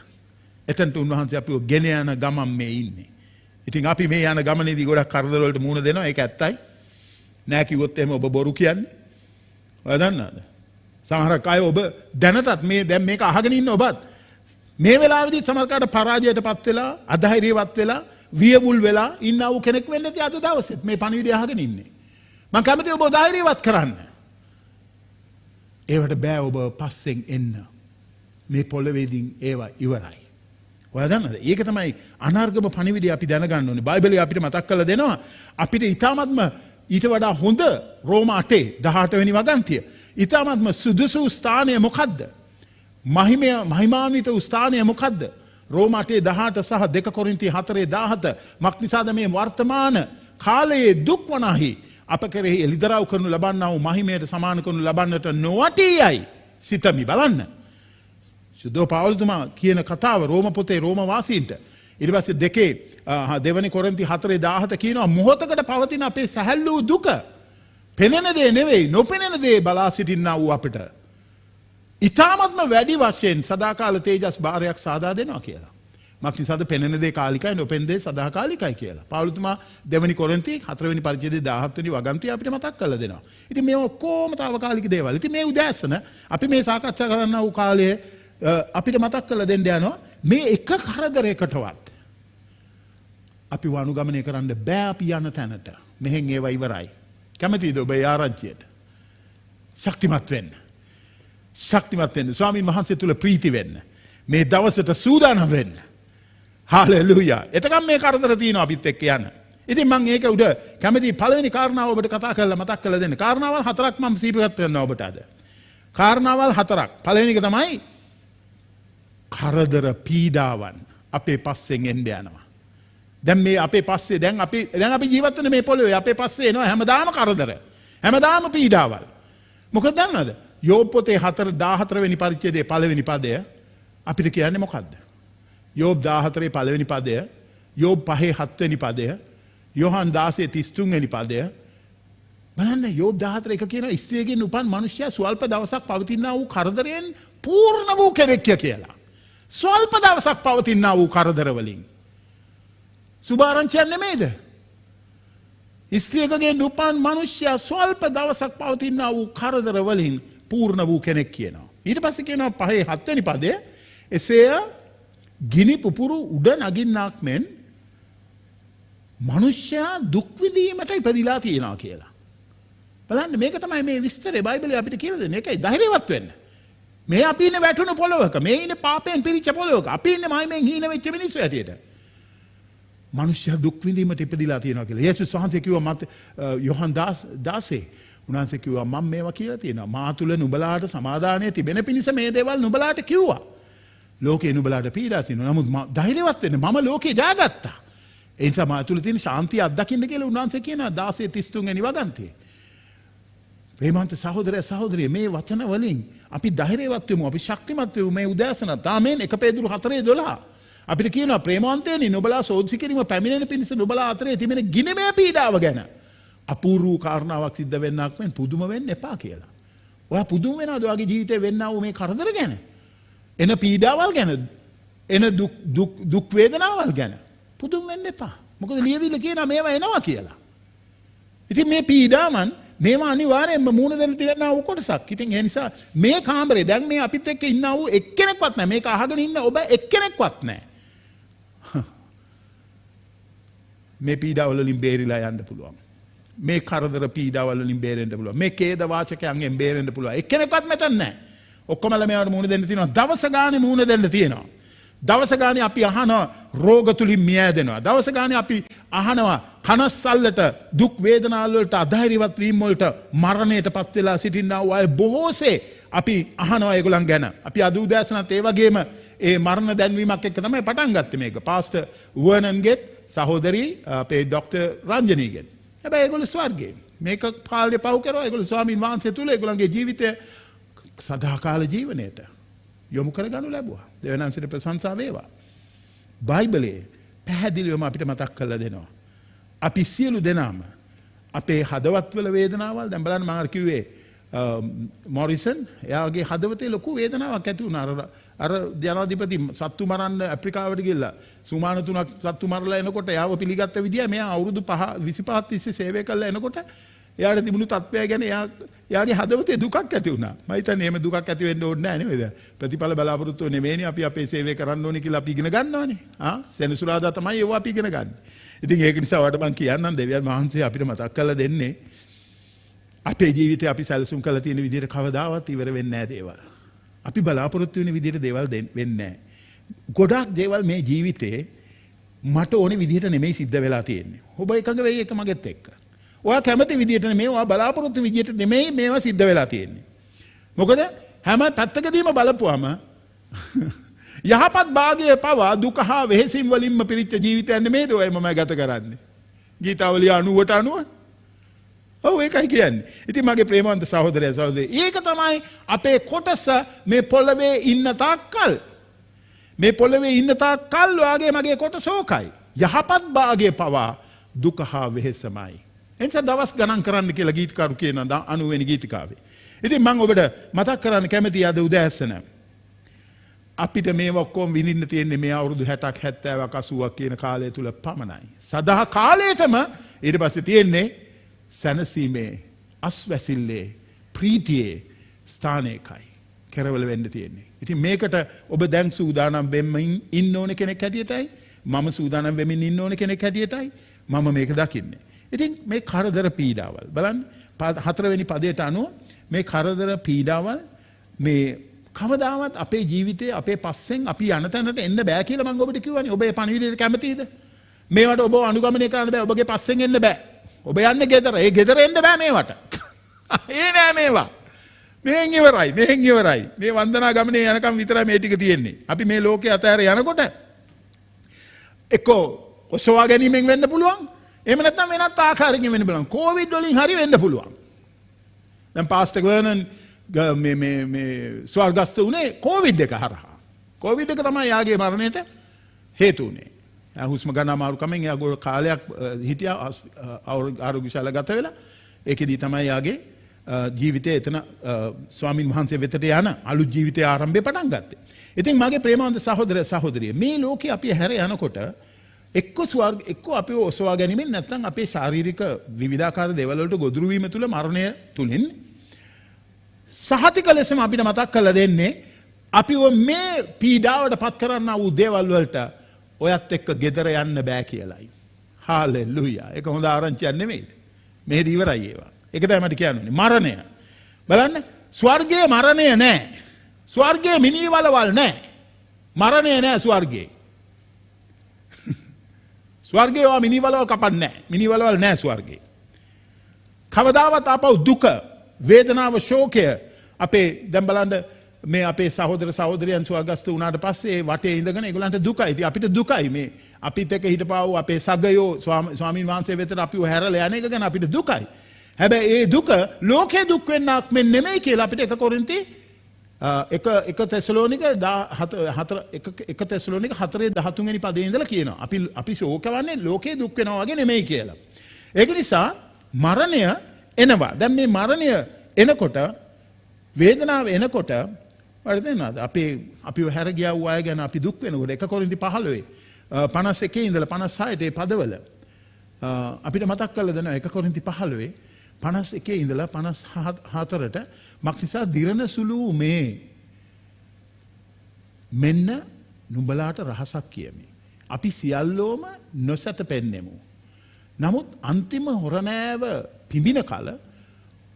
S1: එතනට උන්වහන්සේ අපිව ගෙන යන ගමන් මේ ඉන්නේ. ඉතින් අපි මේ යන ගමනේදී ගොඩක් කරදර වලට මුහුණ දෙනවා. ඒක ඇත්තයි. නෑ කිව්වොත් එහෙම ඔබ බොරු කියන්නේ. ඔයා දන්නවද? සමහරක් අය ඔබ දැනටත් මේ දැන් මේක අහගෙන ඉන්න ඔබත් මේ වෙලාවේදී සමහරකට පරාජයටපත් වෙලා, අධෛර්යවත් වෙලා, වියවුල් වෙලා ඉන්න වූ කෙනෙක් වෙන්න ඇති අද දවසෙත් මේ පණිවිඩය අහගෙන ඉන්නේ. මම කැමතියි ඔබ ධෛර්යවත් කරන්න. ඒවට බෑ ඔබ පස්සෙන් එන්න. මේ පොළවේදී ඒවා ඉවරයි. ඔයා දන්නවද? ඒක තමයි අනාර්ගම පණිවිඩය අපි දැනගන්න ඕනේ. බයිබලයේ අපිට මතක් කරලා දෙනවා අපිට ඊටාත්ම ඊට වඩා හොඳ රෝම 8:18 වෙනි වගන්තිය. ඊටාත්ම සුදුසු ස්ථානය මොකද්ද? මහිමාන්විත ස්ථානය මොකද්ද? රෝම 8:18 සහ 2 කොරින්ති 4:17 මක්නිසාද මේ වර්තමාන කාලයේ දුක් වනාහි අප කෙරෙහි එළිදරව් කරනු ලබන්නා වූ මහිමයට සමාන කරනු ලබන්නට නොවටියයි සිතමි. බලන්න. සුදෝ පාවුල්තුමා කියන කතාව රෝම පොතේ රෝම වාසීන්ට. ඊට පස්සේ 2 කොරින්ති 4:17 කියනවා මොහොතකට පවතින අපේ සැහැල්ලු දුක පෙනෙන දේ නෙවෙයි, නොපෙනෙන දේ බලා සිටින්නා වූ අපිට ඊ타ත්ම වැඩි වශයෙන් සදාකාල තේජස් භාරයක් සාදා දෙනවා කියලා. මක්නිසාද පෙනෙන දේ කාලිකයි, නොපෙනෙන දේ සදාකාලිකයි කියලා. පාවුල්තුමා 2 කොරින්ති 4 වෙනි පරිච්ඡේදයේ 17 වෙනි වගන්තිය අපිට මතක් කරලා දෙනවා. ඉතින් මේ ඔක්කොම తాවකාලික දේවල්. ඉතින් මේ උදෑසන අපි මේ සාකච්ඡා කරන්නා වූ කාලයේ අපිට මතක් කරලා දෙන්න යනවා මේ එක කරදරයකටවත් අපි වනුගමනය කරන්න බෑ. අපි යන තැනට මෙහෙන් ඒවා ඉවරයි. කැමතිද ඔබ ඒ ආරංචියට? ශක්තිමත් වෙන්න. ශක්තිමත් වෙන්න. ස්වාමීන් වහන්සේ තුල ප්‍රීති වෙන්න. මේ දවසට සූදානම් වෙන්න. හාලෙලූයා. එතකම් මේ කරදර තියෙනවා අපිත් එක්ක යන. ඉතින් මම ඒක උඩ කැමති පළවෙනි කාරණාව ඔබට කතා කරලා මතක් කරලා දෙන්න. කාරණාවල් 4ක් මම සිහිපත් කරනවා ඔබට අද. කාරණාවල් 4ක්. පළවෙනි එක තමයි කරදර පීඩාවන් අපේ පස්සෙන් එන්න යනවා. දැන් මේ අපේ පස්සේ දැන් අපි ජීවත් වෙන මේ පොළොවේ අපේ පස්සේ එනවා හැමදාම කරදර. හැමදාම පීඩාවල්. මොකද දන්නවද? යෝබ් පොතේ 4:14 වෙනි පරිච්ඡේදයේ පළවෙනි පදය අපිට කියන්නේ මොකද්ද? යෝබ් 14 පළවෙනි පදය, යෝබ් 5:7 වෙනි පදය, යෝහන් 16:33 වෙනි පදය. බලන්න යෝබ් 14 එක කියන ස්ත්‍රියකින් උපන් මිනිසයා ස්වල්ප දවසක් පවතිනා වූ කරදරයෙන් පූර්ණ වූ කෙනෙක්ය කියලා. ස්වල්ප දවසක් පවතිනා වූ කරදර වලින්. සුභාරංචියක් නෙමෙයිද? ස්ත්‍රියකගෙන් උපන් මිනිසයා ස්වල්ප දවසක් පවතිනා වූ කරදර වලින් පූර්ණ වූ කෙනෙක් කියනවා. ඊට පස්සේ කියනවා 5:7 වෙනි පදයේ එසේ ගිනි පුපුරු උඩ නගින්නාක් මෙන් මිනිසයා දුක් විඳීමට ඉපදිලා තියෙනවා කියලා. බලන්න මේක තමයි මේ විස්තරේ බයිබලයේ අපිට කියලා දෙන්නේ. ඒකයි ධෛර්යවත් වෙන්න. මේ අපි ඉන්නේ වැටුණු පොළොවක, මේ ඉන්නේ පාපයෙන් පිරිච්ච පොළොවක. අපි ඉන්නේ මයිමෙන් හීන වෙච්ච මිනිස්සු ඇටියට. මිනිසයා දුක් විඳීමට ඉපදිලා තියෙනවා කියලා. යේසුස් වහන්සේ කිව්වා මත යෝහන් 16 උන්වහන්සේ කිව්වා මම මේවා කියලා තියෙනවා. මා තුල නුඹලාට සමාදානය තිබෙන පිණිස මේ දේවල් නුඹලාට කිව්වා. ලෝකේ නුඹලාට පීඩා තියෙනවා. නමුත් ධෛර්යවත් වෙන්න මම ලෝකේ ජයගත්තා. ඒ නිසා මා තුළ තියෙන ශාන්තිය අත්දකින්න කියලා උන්වහන්සේ කියනවා 16:33 වෙනි වගන්තියේ. ප්‍රේමවන්ත සහෝදරය සහෝදරිය මේ වචන වලින් අපි ධෛර්යවත් වෙමු, අපි ශක්තිමත් වෙමු මේ උදෑසනත්. ආමේන්. 1 පේදුරු 4:12 අපිට කියනවා ප්‍රේමවන්තයනි නුඹලා සෝදිසි කිරීම පැමිණෙන පිණිස නුඹලා අතරේ තිබෙන ගිනිමය පීඩාව ගැන අපූර්ව කාරණාවක් සිද්ධ වෙන්නක් මෙන් පුදුම වෙන්න එපා කියලා. ඔයා පුදුම වෙනවද ඔයාගේ ජීවිතේ වෙන්නා වූ මේ කරදර ගැන? එන පීඩාවල් ගැන, එන දුක් වේදනාවල් ගැන පුදුම වෙන්න එපා. මොකද ලියවිල්ල කියනවා මේවා එනවා කියලා. ඉතින් මේ පීඩාවන් මේවා අනිවාර්යයෙන්ම මූණ දෙන්න තියෙනා වූ කොටසක්. ඉතින් ඒ නිසා මේ කාමරේ දැන් මේ අපිත් එක්ක ඉන්නා වූ එක්කෙනෙක්වත් නැහැ. මේක අහගෙන ඉන්න ඔබ එක්කෙනෙක්වත් නැහැ. මේ පීඩාවල වලින් බේරිලා යන්න පුළුවන්. මේ කරදර පීඩාවල් වලින් බේරෙන්න පුළුවන්. මේ ඛේද වාචකයන්ගෙන් බේරෙන්න පුළුවන්. එක්කෙනෙක්වත් මෙතන නැහැ. ඔක්කොමලා මේවට මූණ දෙන්න තියෙනවා. දවස ගානේ මූණ දෙන්න තියෙනවා. දවස ගානේ අපි අහනවා රෝග තුලින් මියැදෙනවා. දවස ගානේ අපි අහනවා කනස්සල්ලට දුක් වේදනාවල් වලට අධෛර්යවත් වීම වලට මරණයටපත් වෙලා සිටිනා අය බොහෝසේ අපි අහනවා ඒගොල්ලන් ගැන. අපි අද උදෑසනත් ඒ වගේම ඒ මරණ දැන්වීමක් එක්ක තමයි පටන් ගත්තේ මේක. පාස්ටර් වර්නන්ගේ සහෝදරී අපේ ડોක්ටර් රංජනීගෙන්. හැබැයි ඒගොල්ලෝ ස්වර්ගයේ. මේක කාලේ පහු කරා ඒගොල්ලෝ ස්වාමීන් වහන්සේ තුල ඒගොල්ලන්ගේ ජීවිතය සදාකාල ජීවනයේට යොමු කරගනු ලැබුවා. දෙවියන්සේට ප්‍රශංසා වේවා. බයිබලයේ පැහැදිලිවම අපිට මතක් කරලා දෙනවා. අපි සියලු දෙනාම අපේ හදවත්වල වේදනාවල් දැන් බලන්න මම අර කිව්වේ මොරිසන් එයාගේ හදවතේ ලොකු වේදනාවක් ඇති වුණා. අර ජනාධිපති සත්තු මරන්න අප්‍රිකාවට ගිහලා සුමාන 3ක් සත්තු මරලා එනකොට එයාව පිළිගත්ත විදිය මෙයා අවුරුදු 25 තිස්සේ සේවය කළා එනකොට එයාට තිබුණු තත්ත්වය ගැන එයාගේ හදවතේ දුකක් ඇති වුණා. මම හිතන්නේ එහෙම දුකක් ඇති වෙන්න ඕනේ නැහැ නේද? ප්‍රතිඵල බලාපොරොත්තු නෙමෙයිනේ අපි අපේ සේවය කරන්න ඕනේ කියලා අපි ඉගෙන ගන්නවානේ. සෙනසුරාදා තමයි ඒව අපි ඉගෙන ගන්න. ඉතින් ඒක නිසා ඔයාලට මම කියන්නම් දෙවියන් වහන්සේ අපිට මතක් කරලා දෙන්නේ අපේ ජීවිතේ අපි සැලසුම් කරලා තියෙන විදිහට කවදාවත් ඉවර වෙන්නේ නැහැ දේවල්. අපි බලාපොරොත්තු වෙන විදිහට දේවල් වෙන්නේ නැහැ. ගොඩාක් දේවල් මේ ජීවිතේ මට ඕනේ විදිහට නෙමෙයි සිද්ධ වෙලා තියෙන්නේ. ඔබ එකඟ වෙයි එක මගෙත් එක්ක. ඔයා කැමති විදිහට නෙමෙයි, ඔයා බලාපොරොත්තු විදිහට නෙමෙයි මේවා සිද්ධ වෙලා තියෙන්නේ. මොකද හැම පැත්තකදීම බලපුවම යහපත් භාගයේ පවා දුක හා වෙහෙසීම් වලින්ම පිරිච්ච ජීවිතයක් නෙමෙයිද ඔය මම ගත කරන්නේ. ගීතාවලිය 90ට 90. ඔව් ඒකයි කියන්නේ. ඉතින් මගේ ප්‍රේමවන්ත සහෝදරයා සහෝදරිය, ඒක තමයි අපේ කොටස මේ පොළවේ ඉන්න තාක්කල්. මේ පොළවේ ඉන්න තාක්කල් ඔයාගේ මගේ කොටස ඕකයි. යහපත් භාගයේ පවා දුක හා වෙහෙසමයි. එනිසා දවස් ගණන් කරන්න කියලා ගීතකරු කියනවා 90 වෙනි ගීතිකාවේ. ඉතින් මම ඔබට මතක් කරන්න කැමතියි අද උදෑසන අපිට මේ ඔක්කොම විඳින්න තියෙන්නේ මේ අවුරුදු 60ක් 70ක් 80ක් කියන කාලය තුල පමණයි. සදා කාලයටම ඊට පස්සේ තියෙන්නේ සැනසීමේ, අස්වැසිල්ලේ, ප්‍රීතියේ ස්ථානයකයි කෙරවල වෙන්න තියෙන්නේ. ඉතින් මේකට ඔබ දැන් සූදානම් වෙමින් ඉන්න ඕන කෙනෙක් හැටියටයි, මම සූදානම් වෙමින් ඉන්න ඕන කෙනෙක් හැටියටයි මම මේක දකින්නේ. ඉතින් මේ කරදර පීඩාවල් බලන්න 4 වෙනි පදයට අනුව මේ කරදර පීඩාවල් මේ කවදාවත් අපේ ජීවිතේ අපේ පස්සෙන් අපි යන තැනට එන්න බෑ කියලා මම ඔබට කිව්වනේ. ඔබ ඒ පණිවිඩයට කැමතිද? මේවට ඔබ අනුගමනය කරන්න බෑ. ඔබගේ පස්සෙන් එන්න බෑ. ඔබ යන්නේ ගෙදර. ඒ ගෙදර එන්න බෑ මේවට. ඒ නෑ මේවා. මෙහෙන් ඉවරයි. මෙහෙන් ඉවරයි. මේ වන්දනා ගමනේ යනකම් විතරයි මේ ටික තියෙන්නේ. අපි මේ ලෝකේ අතහැර යනකොට එක්කෝ ඔසවා ගැනීමෙන් වෙන්න පුළුවන්. එහෙම නැත්නම් වෙනත් ආකාරයකින් වෙන්න පුළුවන්. කොවිඩ් වලින් හරි වෙන්න පුළුවන්. දැන් පාස්ටර් වර්නන් මේ ස්වර්ගස්ත උනේ කොවිඩ් එක හරහා. කොවිඩ් එක තමයි යාගේ මරණයට හේතු උනේ. හුස්ම ගන්න අමාරුකමෙන් යා ගොඩ කාලයක් හිටියා ආරෝග්‍යශාලා ගත වෙලා. ඒකෙදී තමයි යාගේ ජීවිතය එතන ස්වාමින් වහන්සේ වෙතට යන අලුත් ජීවිතයේ ආරම්භය පටන් ගත්තේ. ඉතින් මගේ ප්‍රේමවන්ත සහෝදර සහෝදරිය මේ ලෝකේ අපි හැර යනකොට එක්ක ස්වර්ග එක්ක අපි ඔසවා ගැනීමෙන් නැත්නම් අපේ ශාරීරික විවිධාකාර දේවල් වලට ගොදුරු වීම තුල මරණය තුලින් සහතික ලෙසම අපිට මතක් කරලා දෙන්නේ අපිව මේ පීඩාවට පත් කරන්නා වූ දේවල් වලට ඔයත් එක්ක ගෙදර යන්න බෑ කියලායි. හාලෙලූයා. ඒක හොඳ ආරංචියක් නෙමෙයිද? මෙහෙදි ඉවරයි ඒවා. ඒක තමයි මට කියන්නේ. මරණය. බලන්න ස්වර්ගයේ මරණය නැහැ. ස්වර්ගයේ මිනිවලවල් නැහැ. මරණය නැහැ ස්වර්ගයේ. ස්වර්ගයේ වා මිනිවලවල් කපන්නේ නැහැ. මිනිවලවල් නැහැ ස්වර්ගයේ. කවදාවත් ආපහු දුක, වේදනාව, ශෝකය අපේ දැන් බලන්න මේ අපේ සහෝදර සහෝදරයන් ස්වර්ගස්ථ වුණාට පස්සේ වටේ ඉඳගෙන ඒගොල්ලන්ට දුකයි. ඉතින් අපිට දුකයි මේ අපිත් එක්ක හිටපාවු අපේ සගයෝ ස්වාමීන් වහන්සේ වෙතට අපිව හැරලා යන එක ගැන අපිට දුකයි. හැබැයි ඒ දුක ලෝකේ දුක් වෙන්නක් මෙන් නෙමෙයි කියලා අපිට 1 කොරින්ති 1 තෙසලෝනික 4:13 වෙනි පදයේ ඉඳලා කියනවා. අපි ශෝකවන්නේ ලෝකේ දුක් වෙනවා වගේ නෙමෙයි කියලා. ඒක නිසා මරණය එනවා. දැන් මේ මරණය එනකොට වේදනාව එනකොට වරද නේද? අපිව හැර ගියා වූ අය ගැන අපි දුක් වෙනකොට 1 කොරින්ති 15 51 ඉඳලා 56 ඒ පදවල අපිට මතක් කරලා දෙනවා 1 කොරින්ති 15 51 ඉඳලා 54ට මක්නිසා දිරණ සුළු මේ මෙන්න නුඹලාට රහසක් කියමි. අපි සියල්ලෝම නොසැතපෙන්නෙමු. නමුත් අන්තිම හොරනෑව පිඹින කල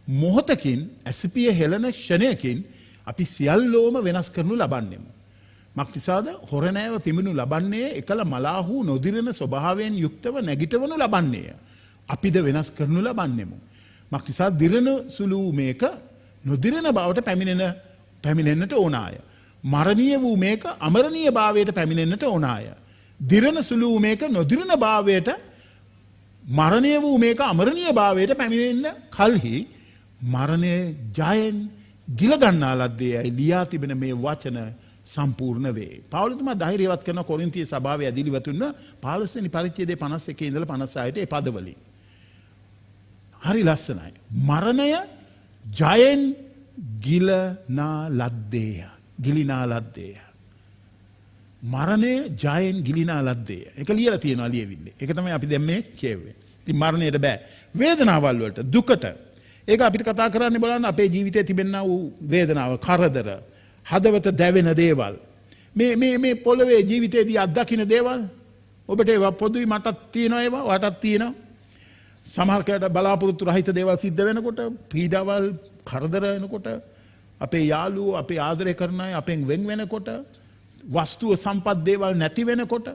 S1: මොහොතකින් ඇසිපිය හෙළන ක්ෂණයකින් අපි සියල්ලෝම වෙනස් කරනු ලබන්නෙමු. මක්නිසාද හොරනෑව පිඹිනු ලබන්නේ එකල මලාහු නොදිරෙන ස්වභාවයෙන් යුක්තව නැගිටවනු ලබන්නේය. අපිද වෙනස් කරනු ලබන්නෙමු. මක්නිසා දිරණ සුළු මේක නොදිරෙන බවට පැමිණෙන්නට ඕනාය. මරණීය වූ මේක අමරණීය භාවයට පැමිණෙන්නට ඕනාය. දිරණ සුළු මේක නොදිරෙන භාවයට මරණය වූ මේක අමරණීය භාවයට පැමිණෙන්න කල්හි මරණය ජයෙන් ගිලගන්නා ලද්දේයි ලියා තිබෙන මේ වචන සම්පූර්ණ වේ. පවුලතුමා ධෛර්යවත් කරන කොරින්තිය සභාවේ ඇදිලිවතුන්ව 15 වෙනි පරිච්ඡේදයේ 51 ඉඳලා 56ට ඒ පදවලින්. හරි ලස්සනයි. මරණය ජයෙන් ගිලිනා ලද්දේය. මරණය ජයෙන් ගිලිනා ලද්දේය. ඒක ලියලා තියෙනවා ලියවිල්ලේ. ඒක තමයි අපි දැන් මේ කියුවේ. ඉතින් මරණයට බෑ. වේදනාවල් වලට දුකට ඒක අපිට කතා කරන්න බලන්න අපේ ජීවිතයේ තිබෙනා වූ වේදනාව, කරදර, හදවත දැවෙන දේවල්. මේ පොළවේ ජීවිතයේදී අත්දකින්න දේවල් ඔබට ඒවා පොදුයි මටත් තියෙනවා ඒවා වටත් තියෙනවා. සමහර කෙනාට බලාපොරොත්තු රහිත දේවල් සිද්ධ වෙනකොට, පීඩාවල්, කරදර එනකොට, අපේ යාළුවෝ, අපේ ආදරය කරන අය අපෙන් වෙන් වෙනකොට, වස්තුව සම්පත් දේවල් නැති වෙනකොට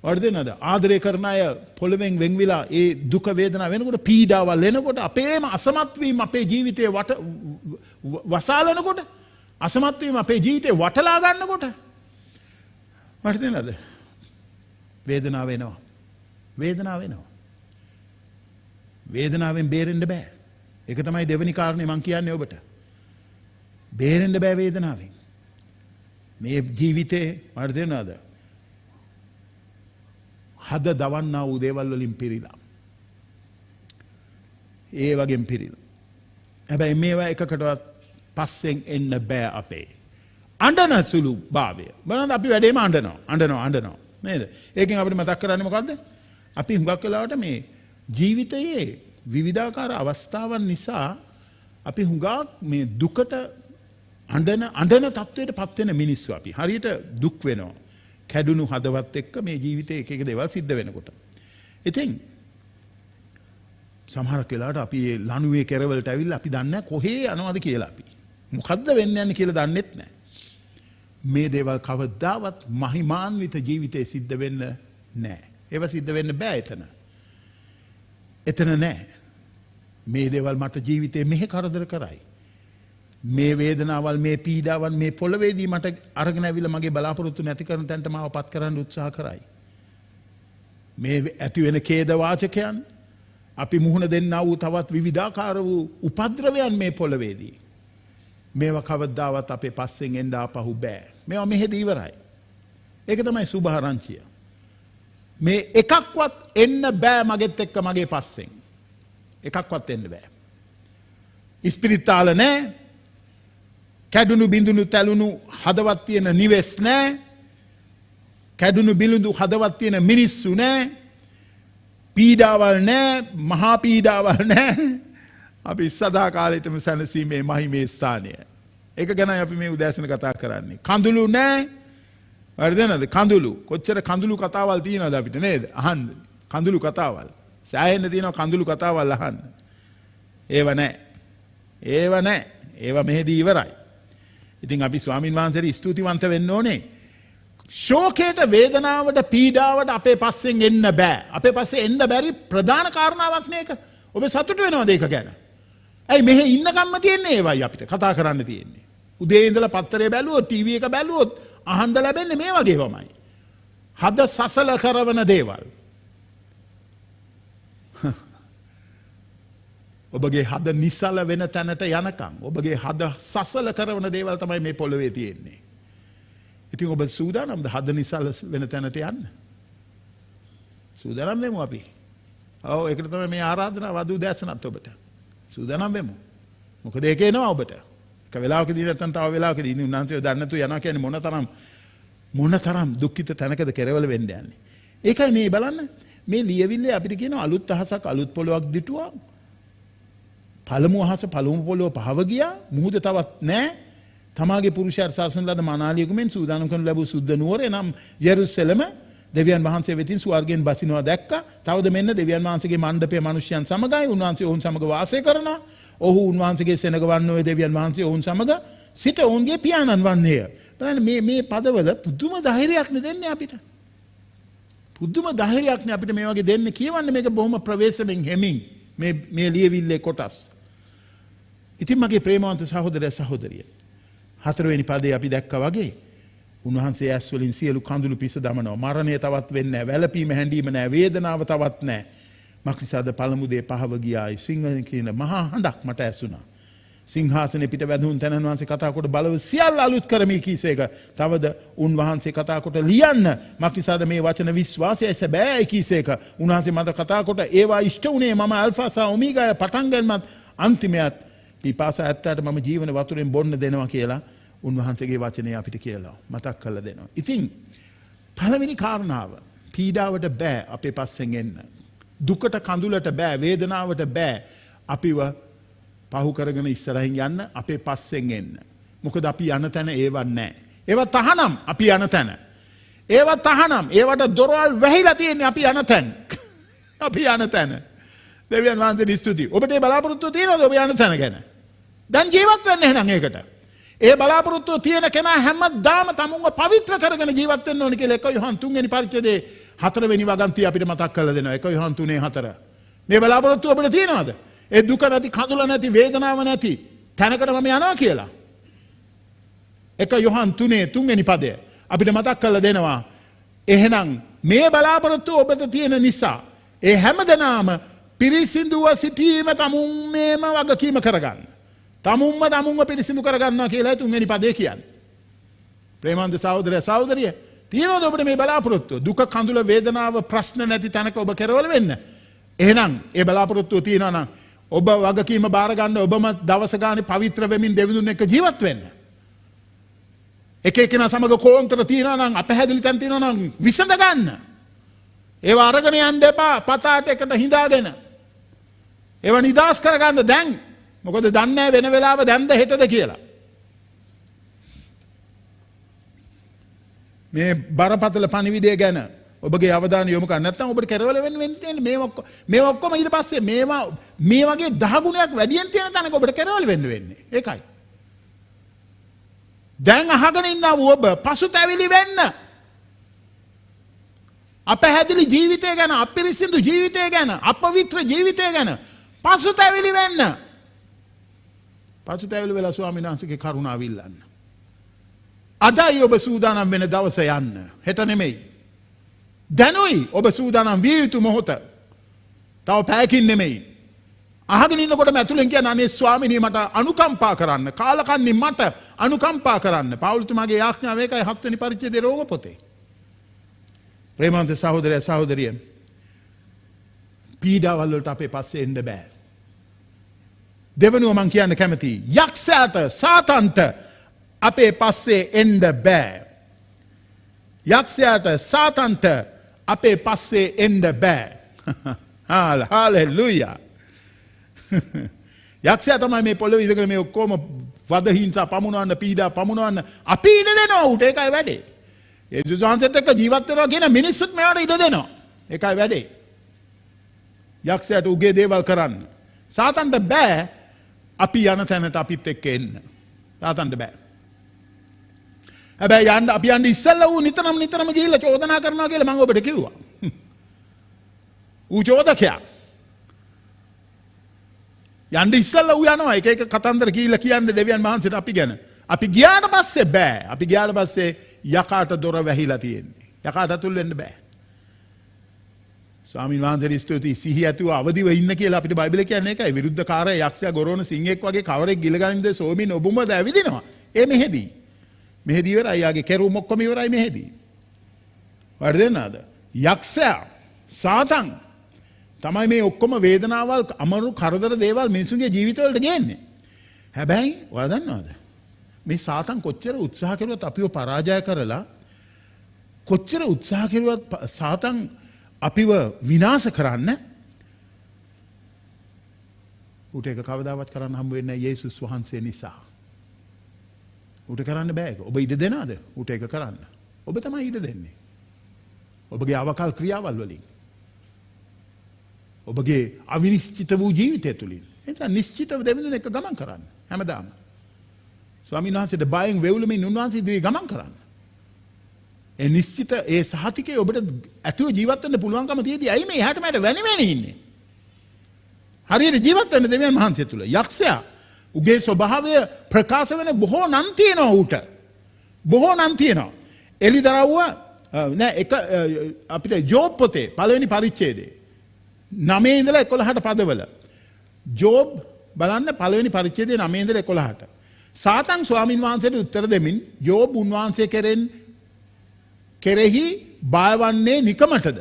S1: වර්ධ නේද? ආදරය කරන අය පොළවෙන් වෙන් විලා ඒ දුක වේදනා වෙනකොට, පීඩාවල් එනකොට, අපේම අසමත් වීම අපේ ජීවිතේ වසාලනකොට, අසමත් වීම අපේ ජීවිතේ වටලා ගන්නකොට වර්ධ නේද? වේදනාව එනවා. වේදනාවෙන් බේරෙන්න බෑ. ඒක තමයි දෙවෙනි කාරණේ මම කියන්නේ ඔබට. බේරෙන්න බෑ වේදනාවෙන්. මේ ජීවිතේ වර්ධ නේද? හද දවන්නා වූ දේවල් වලින් පිරීලා. ඒ වගේම පිරීලා. හැබැයි මේවා එකකටවත් පස්සෙන් එන්න බෑ අපේ. අඬන සුළු භාවය. බලන්න අපි වැඩේම අඬනවා. නේද? ඒකෙන් අපිට මතක් කරන්නේ මොකද්ද? අපි හුඟක් වෙලාවට මේ ජීවිතයේ විවිධාකාර අවස්ථාවන් නිසා අපි හුඟක් මේ දුකට අඬන තත්වයට පත් වෙන මිනිස්සු අපි. හරියට දුක් වෙනවා. කැඩුණු හදවත් එක්ක මේ ජීවිතේ එක දේවල් සිද්ධ වෙනකොට. ඉතින් සමහර වෙලාවට අපි මේ ලණුවේ කෙරවලට ඇවිල්ලා අපි දන්නේ නැහැ කොහේ යනවද කියලා අපි. මොකද්ද වෙන්න යන්නේ කියලා දන්නෙත් නැහැ. මේ දේවල් කවදාවත් මහිමාන්විත ජීවිතේ සිද්ධ වෙන්න නැහැ. ඒව සිද්ධ වෙන්න බෑ එතන නැහැ. මේ දේවල් මට ජීවිතේ මෙහෙ කරදර කරයි. මේ වේදනාවල්, මේ පීඩාවන් මේ පොළවේදී මට අරගෙන ඇවිල්ලා මගේ බලාපොරොත්තු නැති කරන තැනට මාව පත් කරන්න උත්සාහ කරයි. මේ ඇති වෙන ඛේද වාචකයන්, අපි මුහුණ දෙන්නා වූ තවත් විවිධාකාර වූ උපද්‍රවයන් මේ පොළවේදී. මේවා කවදාවත් අපේ පස්සෙන් එන්න ආපහු බෑ. මේවා මෙහෙදී ඉවරයි. ඒක තමයි සුභාරංචිය. මේ එකක්වත් එන්න බෑ මගෙත් එක්ක මගේ පස්සෙන්. එකක්වත් එන්න බෑ. ඉස්පිරිතාල නෑ. කැඩුණු බිඳුණු තැලුණු හදවත් තියෙන නිවෙස් නෑ. කැඩුණු බිඳුණු හදවත් තියෙන මිනිස්සු නෑ. පීඩාවල් නෑ, මහා පීඩාවල් නෑ. අපි සදාකාලෙටම සැනසීමේ මහිමේ ස්ථානය. ඒක ගැනයි අපි මේ උදෑසන කතා කරන්නේ. කඳුළු නෑ. හරිද නේද? කඳුළු. කොච්චර කඳුළු කතාවල් තියෙනවද අපිට නේද? අහන්න. කඳුළු කතාවල්. සෑහෙන්න තියෙනවා කඳුළු කතාවල් අහන්න. ඒව නෑ. ඒව මෙහෙදී ඉවරයි. ඉතින් අපි ස්වාමීන් වහන්සේට ස්තුතිවන්ත වෙන්න ඕනේ. ශෝකයට, වේදනාවට, පීඩාවට අපේ පස්සෙන් එන්න බෑ. අපේ පස්සේ එන්න බැරි ප්‍රධාන කාරණාවක් මේක. ඔබ සතුට වෙනවද ඒක ගැන? ඇයි මෙහෙ ඉන්නකම්ම තියෙන්නේ ඒවයි අපිට කතා කරන්න තියෙන්නේ. උදේ ඉඳලා පත්තරේ බැලුවොත් ටීවී එක බැලුවොත් අහන්න ලැබෙන්නේ මේ වගේ වමයි. හද සසල කරවන දේවල්. ඔබගේ හද නිසල වෙන තැනට යනකම් ඔබගේ හද සසල කරවන දේවල් තමයි මේ පොළවේ තියෙන්නේ. ඉතින් ඔබ සූදානම්ද හද නිසල වෙන තැනට යන්න? සූදානම් වෙමු අපි. ඔව් ඒකට තමයි මේ ආරාධනාව වදු දැසනත් ඔබට. සූදානම් වෙමු. මොකද ඒක එනවා ඔබට. එක වෙලාවකදී නැත්නම් තව වෙලාවකදී ඉන්නේ උන්වහන්සේ දන්නේ නැතුව යනවා කියන්නේ මොනතරම් දුක්ඛිත තැනකද කෙරවල වෙන්න යන්නේ. ඒකයි මේ බලන්න මේ ලියවිල්ලේ අපිට කියන අලුත් අහසක් අලුත් පොළොවක් දිටුවා. පළමු අහස පළමු පොළොව පහව ගියා. මුහුද තවත් නැහැ. තමාගේ පුරුෂයාට සාසන ලද මනාලියකුමෙන් සූදානම් කරනු ලැබූ සුද්ධ නුවර එනම් යෙරුසලම දෙවියන් වහන්සේ වෙතින් ස්වර්ගයෙන් බසිනවා දැක්කා. තවද මෙන්න දෙවියන් වහන්සේගේ මණ්ඩපයේ මිනිසයන් සමගයි උන්වහන්සේ ඔවුන් සමග වාසය කරනවා. ඔහු උන්වහන්සේගේ සෙනග වන්නේ දෙවියන් වහන්සේ ඔවුන් සමග සිට ඔවුන්ගේ පියාණන් වන්නේය. බලන්න මේ පදවල පුදුම ධෛර්යයක් නේ දෙන්නේ අපිට. පුදුම ධෛර්යයක් නේ අපිට මේ වගේ දෙන්නේ. කියවන්නේ මේක බොහොම ප්‍රවේශමෙන් හැමින් මේ ලියවිල්ලේ කොටස්. ඉතින් මගේ ප්‍රේමවන්ත සහෝදරය සහෝදරිය. 4 වෙනි පදේ අපි දැක්කා වගේ උන්වහන්සේ ඇස් වලින් සියලු කඳුළු පිස දමනවා. මරණය තවත් වෙන්නේ නැහැ. වැළපීම හැඬීම නැහැ. වේදනාව තවත් නැහැ. මක්නිසාද පළමු දේ පහව ගියායි. සිංහල කියන මහා හඬක් මට ඇසුණා. සිංහාසනේ පිට වැදුණු තැනන් වහන්සේ කතා කොට බලව සියල්ල අලුත් කරමි කීසේක. තවද උන්වහන්සේ කතා කොට ලියන්න. මක්නිසාද මේ වචන විශ්වාසයයි සැබෑයි කීසේක. උන්වහන්සේ මට කතා කොට ඒවා ඉෂ්ට උනේ මම අල්ෆා සහ ඔමේගා පටන් ගන්නත් අන්තිමයත් පිපාස ඇත්තට මම ජීවන වතුරෙන් බොන්න දෙනවා කියලා උන්වහන්සේගේ වචනේ අපිට කියලා මතක් කරලා දෙනවා. ඉතින් පළවෙනි කාරණාව පීඩාවට බෑ අපේ පස්සෙන් එන්න. දුකට කඳුලට බෑ වේදනාවට බෑ අපිව පහු කරගෙන ඉස්සරහින් යන්න අපේ පස්සෙන් එන්න. මොකද අපි යන තැන ඒවත් නැහැ. ඒවා තහනම් අපි යන තැන. ඒවා තහනම් ඒවට දොරවල් වැහිලා තියෙන්නේ අපි යන තැන. අපි යන තැන. දෙවියන් වහන්සේට ස්තුතියි. ඔබට ඒ බලාපොරොත්තුව තියෙනවද ඔබ යන තැන ගැන? දැන් ජීවත් වෙන්න එහෙනම් ඒකට. ඒ බලාපොරොත්තුව තියෙන කෙනා හැමදාම තමුන්ව පවිත්‍ර කරගෙන ජීවත් වෙන්න ඕනේ කියලා 1 යොහන් 3 වෙනි පරිච්ඡේදයේ 4 වෙනි වගන්තිය අපිට මතක් කරලා දෙනවා. 1 යොහන් 3:4. මේ බලාපොරොත්තුව අපිට තියෙනවද? ඒ දුක නැති, කඳුල නැති, වේදනාව නැති තැනකට මම යනවා කියලා. 1 යොහන් 3 වෙනි පදය අපිට මතක් කරලා දෙනවා. එහෙනම් මේ බලාපොරොත්තුව ඔබට තියෙන නිසා ඒ හැමදෙනාම පිරිසිදුව සිටීම තමුන්මේම වගකීම කරගන්න. තමුන්ම පිරිසිදු කරගන්නවා කියලා 3 වෙනි පදේ කියන්නේ. ප්‍රේමන්ත සහෝදරය සහෝදරිය තියෙනවද ඔබට මේ බලාපොරොත්තුව? දුක කඳුල වේදනාව ප්‍රශ්න නැති තැනක ඔබ කෙරවල වෙන්න. එහෙනම් ඒ බලාපොරොත්තුව තියෙනවා නම් ඔබ වගකීම බාර ගන්න ඔබම දවස ගානේ පවිත්‍ර වෙමින් දෙවිඳුන් එක්ක ජීවත් වෙන්න. එක එක්කෙනා සමග කෝන්තර තියෙනවා නම් අපහැදිලි තැන් තියෙනවා නම් විසඳ ගන්න. ඒවා අරගෙන යන්න එපා පතාට එකට හිඳාගෙන. ඒවා නිදාස් කරගන්න දැන්. මොකද දන්නේ නැහැ වෙන වෙලාව දැන්ද හෙටද කියලා. මේ බරපතල පණිවිඩය ගැන ඔබගේ අවධානය යොමු කරන්න නැත්නම් ඔබට කෙරවල වෙන්නේ මේ ඔක්කොම ඊට පස්සේ මේ වගේ 10 ගුණයක් වැඩියෙන් තියෙන තැනක ඔබට කෙරවල වෙන්නේ. ඒකයි. දැන් අහගෙන ඉන්නා ඔබ පසුතැවිලි වෙන්න. අපහැදිලි ජීවිතය ගැන, අපිරිසිදු ජීවිතය ගැන, අපවිත්‍ර ජීවිතය ගැන පසුතැවිලි වෙන්න. පසුතැවිලි වෙලා ස්වාමීන් වහන්සේගේ කරුණාව ඉල්ලන්න. අදයි ඔබ සූදානම් වෙන දවස යන්න. හෙට නෙමෙයි. දැනුයි ඔබ සූදානම් විය යුතු මොහොත. තව පැයකින් නෙමෙයි. අහගෙන ඉන්නකොටම ඇතුලෙන් කියන අනේ ස්වාමීනි මට අනුකම්පා කරන්න. කාලකන්ණි මට අනුකම්පා කරන්න. පෞලතුමාගේ යාඥාව ඒකයි 7 වෙනි පරිච්ඡේදයේ රෝම පොතේ. ප්‍රේමවන්ත සහෝදරය සහෝදරිය පීඩාවල් වලට අපේ පස්සේ එන්න බෑ. දෙවනුව මං කියන්න කැමතියි. යක්ෂයාට සාතන්ට අපේ පස්සේ එන්න බෑ. යක්ෂයාට සාතන්ට අපේ පස්සේ එන්න බෑ. හාලෙලූයා. යක්ෂයා තමයි මේ පොළොව ඉඳගෙන මේ ඔක්කොම වද හිංසා පමුණවන්න පීඩා පමුණවන්න අපි ඉඩ දෙනවා උට. ඒකයි වැඩේ. යේසුස් වහන්සේත් එක්ක ජීවත් වෙනවා කියන මිනිස්සුත් මේවට ඉඩ දෙනවා. ඒකයි වැඩේ. යක්ෂයාට උගේ දේවල් කරන්න. සාතන්ට බෑ අපි යන තැනට අපිත් එක්ක එන්න. සාතන්ට බෑ. හැබැයි අපි යන්න ඉස්සෙල්ලා ඌ නිතරම ගිහිල්ලා චෝදනා කරනවා කියලා මම ඔබට කිව්වා. ඌ චෝදකයා. යන්න ඉස්සෙල්ලා ඌ යනවා එක කතන්දර ගිහිල්ලා කියන්නේ දෙවියන් වහන්සේට අපි ගැන. අපි ගියාට පස්සේ බෑ. අපි ගියාට පස්සේ යකාට දොර වැහිලා තියෙන්නේ. යකාට අතුල් වෙන්න බෑ. ස්වාමීන් වහන්සේට ස්තුතියි. සිහිය ඇතුව අවදිව ඉන්න කියලා අපිට බයිබලේ කියන්නේ ඒකයි. විරුද්ධකාරය යක්ෂයා ගොරෝන සිංහෙක් වගේ කවරෙක් ගිලගනින්ද සෝමින් ඔබුමද ඇවිදිනවා. ඒ මෙහෙදී. මෙහෙදී ඉවරයි. යාගේ කෙරුම් ඔක්කොම ඉවරයි මෙහෙදී. වර්ධනනාද? යක්ෂයා සාතන් තමයි මේ ඔක්කොම වේදනාවල් අමරු කරදර දේවල් මිනිසුන්ගේ ජීවිතවලට ගේන්නේ. හැබැයි ඔයා දන්නවද? මේ සාතන් කොච්චර උත්සාහ කරුවත් අපිව පරාජය කරලා කොච්චර උත්සාහ කරුවත් සාතන් අපිව විනාශ කරන්න ඌට ඒක කවදාවත් කරන්න හම්බ වෙන්නේ නැහැ යේසුස් වහන්සේ නිසා. ඌට කරන්න බෑ ඒක. ඔබ ඉඩ දෙනවද? ඌට ඒක කරන්න. ඔබ තමයි ඉඩ දෙන්නේ. ඔබගේ අවකල් ක්‍රියාවල් වලින්. ඔබගේ අවිනිශ්චිත වූ ජීවිතය තුළින්. එතන නිශ්චිතව දෙවිඳුන එක ගමන් කරන්න. හැමදාම. ස්වාමීන් වහන්සේට බයෙන් වෙවුලමින් උන්වහන්සේ ඉදිරියේ ගමන් කරන්න. ඒ නිශ්චිත ඒ සහතිකය ඔබට ඇතුව ජීවත් වෙන්න පුළුවන්කම තියෙදී ඇයි මේ එහාට මෙහාට වැනිවෙන්නේ ඉන්නේ? හරියට ජීවත් වෙන්න දෙවියන් වහන්සේ තුල. යක්ෂයා උගේ ස්වභාවය ප්‍රකාශ වෙන බොහෝ නම් තියෙනවා ඌට. බොහෝ නම් තියෙනවා. එලිදරව්ව නෑ එක අපිට ජෝබ් පොතේ පළවෙනි පරිච්ඡේදයේ 9 ඉඳලා 11ට පදවල ජෝබ් බලන්න පළවෙනි පරිච්ඡේදයේ 9 ඉඳලා 11ට සාතන් ස්වාමින් වහන්සේට උත්තර දෙමින් ජෝබ් උන්වහන්සේ කෙරෙහි බයවන්නේ නිකමටද?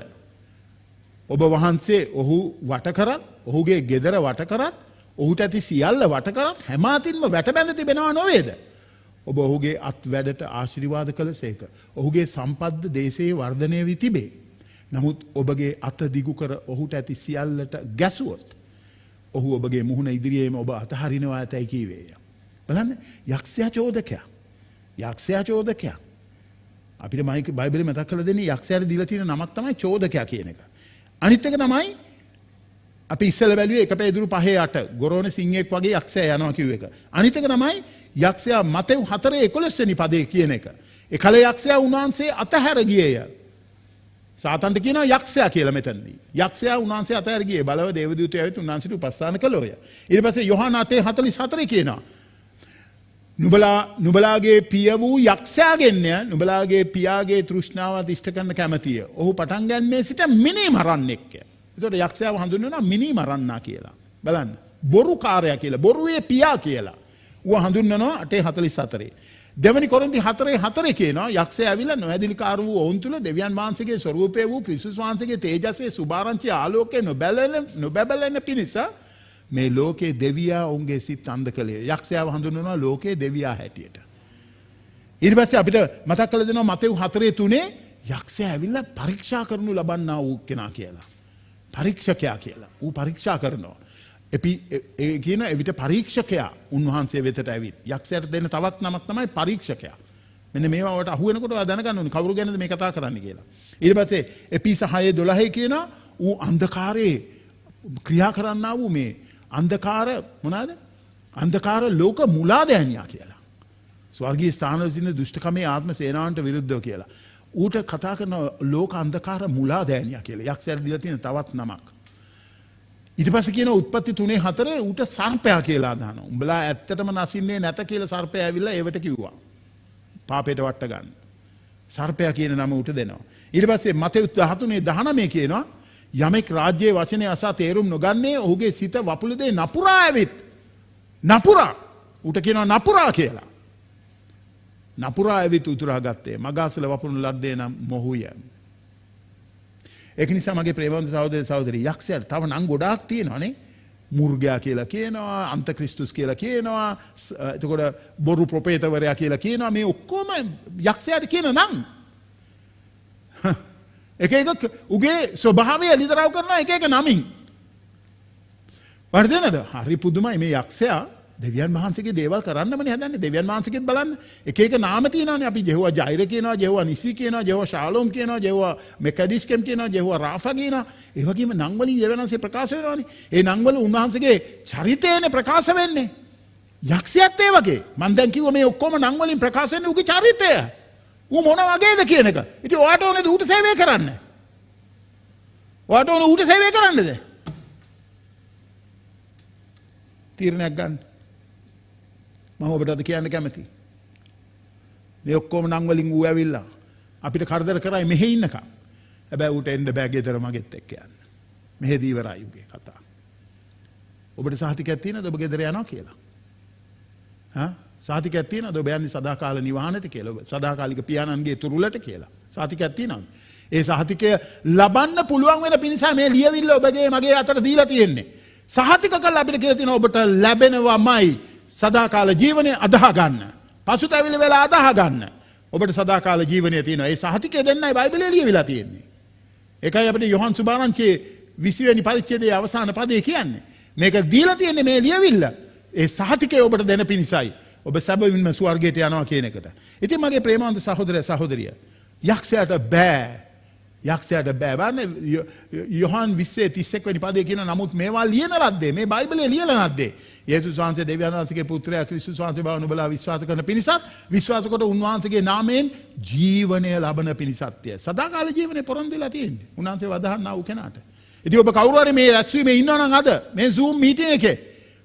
S1: ඔබ වහන්සේ ඔහු වට කරත්, ඔහුගේ ගෙදර වට කරත්, ඔහුට ඇති සියල්ල වට කරත් හැම අතින්ම වැටබැඳ තිබෙනවා නොවේද? ඔබ ඔහුගේ අත් වැඩට ආශිර්වාද කළසේක. ඔහුගේ සම්පත්ද දේශයේ වර්ධනය වී තිබේ. නමුත් ඔබගේ අත දිගු කර ඔහුට ඇති සියල්ලට ගැසුවොත් ඔහු ඔබගේ මුහුණ ඉදිරියේම ඔබ අතහරිනවා ඇතැයි කීවේය. බලන්න යක්ෂයා චෝදකයා. යක්ෂයා චෝදකයා. අපිට මයික බයිබලෙ මතක් කරලා දෙන්නේ යක්ෂයාට දීලා තියෙන නමක් තමයි චෝදකයා කියන එක. අනිත් එක තමයි අපි ඉස්සෙල්ලා බැලුවේ 1 පෙදුරු 5:8 ගොරෝන සිංහෙක් වගේ යක්ෂයා යනවා කිව්ව එක. අනිත් එක තමයි යක්ෂයා මතෙව් 4:11 වෙනි පදේ කියන එක. ඒකල යක්ෂයා උන්වහන්සේ අතහැර ගියේය. සාතන්ට කියනවා යක්ෂයා කියලා මෙතනදී. යක්ෂයා උන්වහන්සේ අතහැර ගියේ බලව දේවදූතයෝ ඇවිත් උන්වහන්සේට උපස්ථාන කළෝය. ඊට පස්සේ යොහාන 8:44 කියනවා නුබලාගේ පිය වූ යක්ෂයාගෙන්ය නුබලාගේ පියාගේ තෘෂ්ණාවත් ඉෂ්ට කරන්න කැමතිය. ඔහු පටන් ගන්නේ සිට මිනී මරන්නෙක්ය. ඒකට යක්ෂයාව හඳුන්වනවා මිනී මරන්නා කියලා. බලන්න. බොරු කාර්යය කියලා. බොරුවේ පියා කියලා. ඌව හඳුන්වනවා 8:44. දෙවනි කොරින්ති 4:4 කියනවා යක්ෂයා ඇවිල්ලා නොඇදිලිකාර වූ ඔවුන් තුල දෙවියන් වහන්සේගේ ස්වරූපය වූ ක්‍රිස්තුස් වහන්සේගේ තේජස්සේ සුභාරංචි ආලෝකයේ නොබැබලෙන පිණිස මේ ලෝකේ දෙවියා උන්ගේ සිත් අන්ධ කළේ. යක්ෂයාව හඳුන්වනවා ලෝකේ දෙවියා හැටියට. ඊට පස්සේ අපිට මතක් කරලා දෙනවා මතෙව් 4:3 යක්ෂයා ඇවිල්ලා පරීක්ෂා කරනු ලබන්නා වූ කෙනා කියලා. පරීක්ෂකයා කියලා. ඌ පරීක්ෂා කරනවා. ඒ කියන එවිට පරීක්ෂකයා උන්වහන්සේ වෙතට ඇවිත්. යක්ෂයාට දෙන්න තවත් නමක් තමයි පරීක්ෂකයා. මෙන්න මේවා වලට අහු වෙනකොට ඔයා දැනගන්න ඕනේ කවුරු ගැනද මේ කතා කරන්නේ කියලා. ඊට පස්සේ එපිස 6:12 කියනවා ඌ අන්ධකාරයේ ක්‍රියා කරන්නා වූ මේ අන්ධකාර මොනවාද? අන්ධකාර ලෝක මුලාදෑනියා කියලා. ස්වර්ගීය ස්ථානවල සිටින දුෂ්ටකමේ ආත්ම සේනාවන්ට විරුද්ධව කියලා. ඌට කතා කරන ලෝක අන්ධකාර මුලාදෑනියා කියලා. යක්ෂයාට දීලා තියෙන තවත් නමක්. ඊට පස්සේ කියන උත්පත්ති 3:4 ඌට සර්පයා කියලා අදහනවා. උඹලා ඇත්තටම නසින්නේ නැත කියලා සර්පයා ඇවිල්ලා ඒවට කිව්වා. පාපයට වට ගන්න. සර්පයා කියන නම ඌට දෙනවා. ඊට පස්සේ මතෙව් 13:19 කියනවා යමෙක් රාජ්‍යයේ වචනේ අසා තේරුම් නොගන්නේ ඔහුගේ සිත වපුල දෙේ නපුරා ඇවිත්. නපුරා. ඌට කියනවා නපුරා කියලා. නපුරා ඇවිත් උතුරා ගත්තේ. මගාසල වපුරන ලද්දේ නම් මොහුය. ඒක නිසා මගේ ප්‍රේමවන්ත සහෝදර සහෝදරී යක්ෂයාට තව නම් ගොඩාක් තියෙනවානේ. මුර්ගයා කියලා කියනවා, අන්තක්‍රිස්තුස් කියලා කියනවා, එතකොට බොරු ප්‍රොපේතවරයා කියලා කියනවා. මේ ඔක්කොම යක්ෂයාට කියන නම්. එක උගේ ස්වභාවය එලිදරව් කරනවා එක නමින්. වර්ධනද? හරි පුදුමයි මේ යක්ෂයා දෙවියන් වහන්සේගේ දේවල් කරන්නමනේ හදන්නේ. දෙවියන් වහන්සේගෙත් බලන්න එක නාම තියෙනවානේ. අපි ජෙහුවා ජෛර කියනවා, ජෙහුවා නිසි කියනවා, ජෙහුවා ශාලෝම් කියනවා, ජෙහුවා මෙකදිස්කම් කියනවා, ජෙහුවා රාෆා කියනවා. ඒ වගේම නම් වලින් දෙවියන් වහන්සේ ප්‍රකාශ වෙනවානේ. ඒ නම් වල උන්වහන්සේගේ චරිතයනේ ප්‍රකාශ වෙන්නේ. යක්ෂයාත් ඒ වගේ. මම දැන් කිව්වා මේ ඔක්කොම නම් වලින් ප්‍රකාශ වෙන්නේ උගේ චරිතය. ඌ මොන වගේද කියන එක. ඉතින් ඔයාට ඕනේ ඌට සේවය කරන්න. ඔයාට ඕනේ ඌට සේවය කරන්නද? තීරණයක් ගන්න. මම ඔබට අද කියන්න කැමතියි. මේ ඔක්කොම නම් වලින් ඌ ඇවිල්ලා අපිට කරදර කරයි මෙහෙ ඉන්නකම්. හැබැයි ඌට එන්න බෑ ගෙදර මගෙත් එක්ක යන්න. මෙහෙදී ඉවරයි ඌගේ කතාව. ඔබට සහතිකයක් තියෙනවද ඔබ ගෙදර යනවා කියලා? සහතිකයක් තියෙනවද ඔබ යන්නේ සදාකාල නිවහනට කියලා? ඔබ සදාකාලික පියාණන්ගේ තුරුලට කියලා? සහතිකයක් තියෙනවද? ඒ සහතිකය ලබන්න පුළුවන් වෙන පිණිස මේ ලියවිල්ල ඔබගේ මගේ අතට දීලා තියෙන්නේ. සහතික කරලා අපිට කියලා තියෙනවා ඔබට ලැබෙනවමයි සදාකාල ජීවනය අදහ ගන්න. පසුතැවිලි වෙලා අදහ ගන්න. ඔබට සදාකාල ජීවනය තියෙනවා. ඒ සහතිකය දෙන්නයි බයිබලයේ ලියවිලා තියෙන්නේ. ඒකයි අපිට යොහන් සුභාරංචියේ 20 වෙනි පරිච්ඡේදයේ අවසාන පදේ කියන්නේ. මේක දීලා තියෙන්නේ මේ ලියවිල්ල. ඒ සහතිකය ඔබට දෙන පිණිසයි. ඔබ සැබවින්ම ස්වර්ගයට යනවා කියන එකට. ඉතින් මගේ ප්‍රේමාන්ත සහෝදරය සහෝදරිය යක්ෂයාට බෑ. යක්ෂයාට බෑ. බලන්න යොහන් 20:31 වෙනි පදේ කියන නමුත් මේවා ලියන ලද්දේ මේ බයිබලයේ ලියන ලද්දේ. යේසුස් වහන්සේ දෙවියන් වහන්සේගේ පුත්‍රයා ක්‍රිස්තුස් වහන්සේ බව නුඹලා විශ්වාස කරන පිණිසත් විශ්වාස කොට උන්වහන්සේගේ නාමයෙන් ජීවනය ලබන පිණිසත්ය. සදාකාල ජීවනයේ පොරොන්දු වෙලා තියෙන්නේ. උන්වහන්සේ වදහන්නා වූ කෙනාට. ඉතින් ඔබ කවුරු හරි මේ රැස්වීමේ ඉන්නවනම් අද මේ Zoom මීටින් එකේ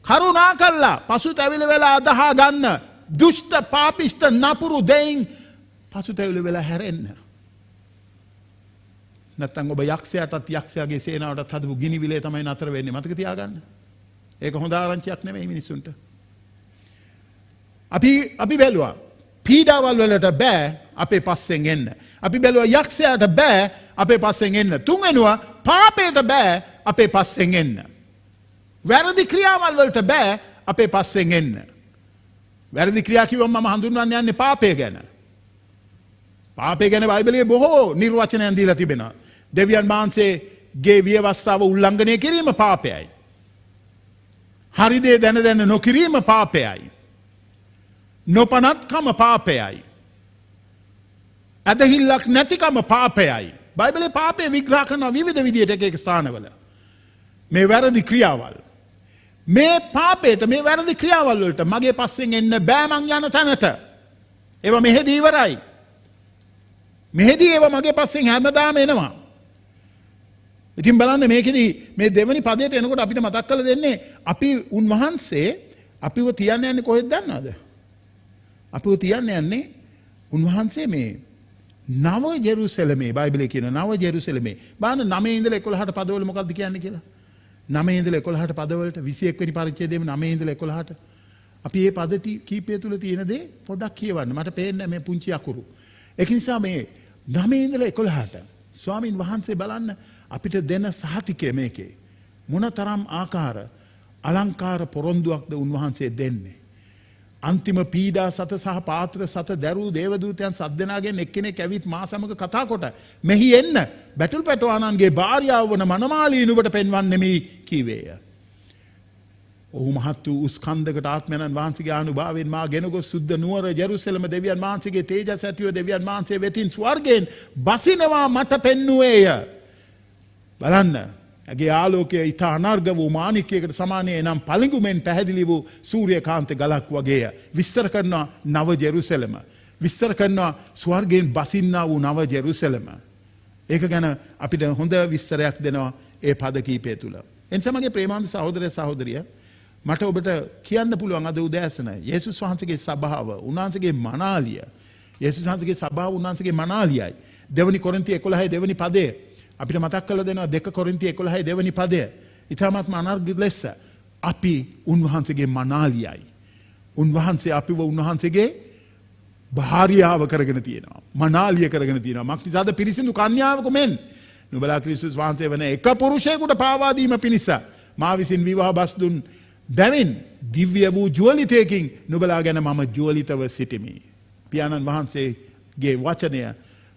S1: කරුණා කළා පසුතැවිලි වෙලා අදහා ගන්න දුෂ්ට පාපිෂ්ඨ නපුරු දෙයින් පසුතැවිලි වෙලා හැරෙන්න. නැත්තම් ඔබ යක්ෂයාටත් යක්ෂයාගේ සේනාවටත් හදපු ගිනි විලේ තමයි නතර වෙන්නේ. මතක තියාගන්න. ඒක හොඳ ආරංචියක් නෙමෙයි මිනිසුන්ට. අපි බැලුවා පීඩාවල් වලට බෑ අපේ පස්සෙන් එන්න. අපි බැලුවා යක්ෂයාට බෑ අපේ පස්සෙන් එන්න. තුන්වෙනුවා පාපයට බෑ අපේ පස්සෙන් එන්න. වැරදි ක්‍රියාවල් වලට බෑ අපේ පස්සෙන් එන්න. වැරදි ක්‍රියා කිව්වම මම හඳුන්වන්න යන්නේ පාපය ගැන. පාපය ගැන බයිබලයේ බොහෝ නිර්වචනයන් දීලා තිබෙනවා. දෙවියන් වහන්සේගේ විවස්ථාව උල්ලංඝනය කිරීම පාපයයි. හරි දේ දැන දැන නොකිරීම පාපයයි. නොපනත්කම පාපයයි. ඇදහිල්ලක් නැතිකම පාපයයි. බයිබලයේ පාපය විග්‍රහ කරන විවිධ විදිහට එක එක ස්ථානවල. මේ වැරදි ක්‍රියාවල්. මේ පාපයට මේ වැරදි ක්‍රියාවල් වලට මගේ පස්සෙන් එන්න බෑ මං යන තැනට. ඒවා මෙහෙදී ඉවරයි. මෙහෙදී ඒවා මගේ පස්සෙන් හැමදාම එනවා. ඉතින් බලන්න මේකෙදි මේ දෙවෙනි පදයට එනකොට අපිට මතක් කරලා දෙන්නේ අපි උන්වහන්සේ අපිව තියන්න යන්නේ කොහෙද දන්නවද? අපිව තියන්න යන්නේ උන්වහන්සේ මේ නව ජෙරුසලමේ බයිබලයේ කියන නව ජෙරුසලමේ. බලන්න 9 ඉඳලා 11ට පදවල මොකක්ද කියන්නේ කියලා. 9 ඉඳලා 11ට පදවලට 21 වෙනි පරිච්ඡේදයේම 9 ඉඳලා 11ට අපි මේ පද කීපය තුල තියෙන දේ පොඩ්ඩක් කියවන්න. මට පේන්නේ මේ පුංචි අකුරු. ඒක නිසා මේ 9 ඉඳලා 11ට ස්වාමින් වහන්සේ බලන්න අපිට දෙන සහතිකය මේකේ මොනතරම් ආකාර අලංකාර පොරොන්දුවක්ද උන්වහන්සේ දෙන්නේ. අන්තිම පීඩා සත සහ පාත්‍ර සත දැරූ දේවදූතයන් සද්දනාගෙන් එක්කෙනෙක් ඇවිත් මා සමග කතා කොට මෙහි එන්න බැටුල් පැටවානන්ගේ භාර්යාව වන මනමාලී නුඹට පෙන්වන්නෙමි කීවේය. ඔහු මහත් වූ උස්කන්දකට ආත්මයන් වහන්සේගේ අනුභවයෙන් මා ගෙන ගොස් සුද්ධ නුවර ජෙරුසලම දෙවියන් වහන්සේගේ තේජස් ඇතිව දෙවියන් වහන්සේ වෙතින් ස්වර්ගයෙන් බසිනවා මට පෙන්නුවේය. බලන්න ඇගේ ආලෝකය ඉතා අනර්ග වූ මාණික්‍යයකට සමානය නම් පළඟුමෙන් පැහැදිලි වූ සූර්යකාන්ත ගලක් වගේය. විස්තර කරනවා නව ජෙරුසලම. විස්තර කරනවා ස්වර්ගයෙන් බසින්නා වූ නව ජෙරුසලම. ඒක ගැන අපිට හොඳ විස්තරයක් දෙනවා ඒ පද කීපය තුල. එනිසා මගේ ප්‍රේමාන්ත සහෝදරය සහෝදරිය මට ඔබට කියන්න පුළුවන් අද උදෑසන යේසුස් වහන්සේගේ සභාව උන්වහන්සේගේ මනාලිය. යේසුස් වහන්සේගේ සභාව උන්වහන්සේගේ මනාලියයි. දෙවනි කොරින්ති 11 දෙවනි පදයේ අපිට මතක් කරලා දෙනවා 2 කොරින්ති 11 දෙවනි පදය. ඊටමත් අනර්ග ලෙස අපි උන්වහන්සේගේ මනාලියයි. උන්වහන්සේ අපිව උන්වහන්සේගේ භාර්යාව කරගෙන තියෙනවා. මනාලිය කරගෙන තියෙනවා. මක්නිසාද පිරිසිදු කන්‍යාවක මෙන් නුඹලා ක්‍රිස්තුස් වහන්සේ වෙන එක පුරුෂයෙකුට පාවා දීම පිණිස මා විසින් විවාහ බස් දුන් බැවින් දිව්‍ය වූ ජුවලිතයකින් නුඹලා ගැන මම ජුවලිතව සිටිමි. පියාණන් වහන්සේගේ වචනය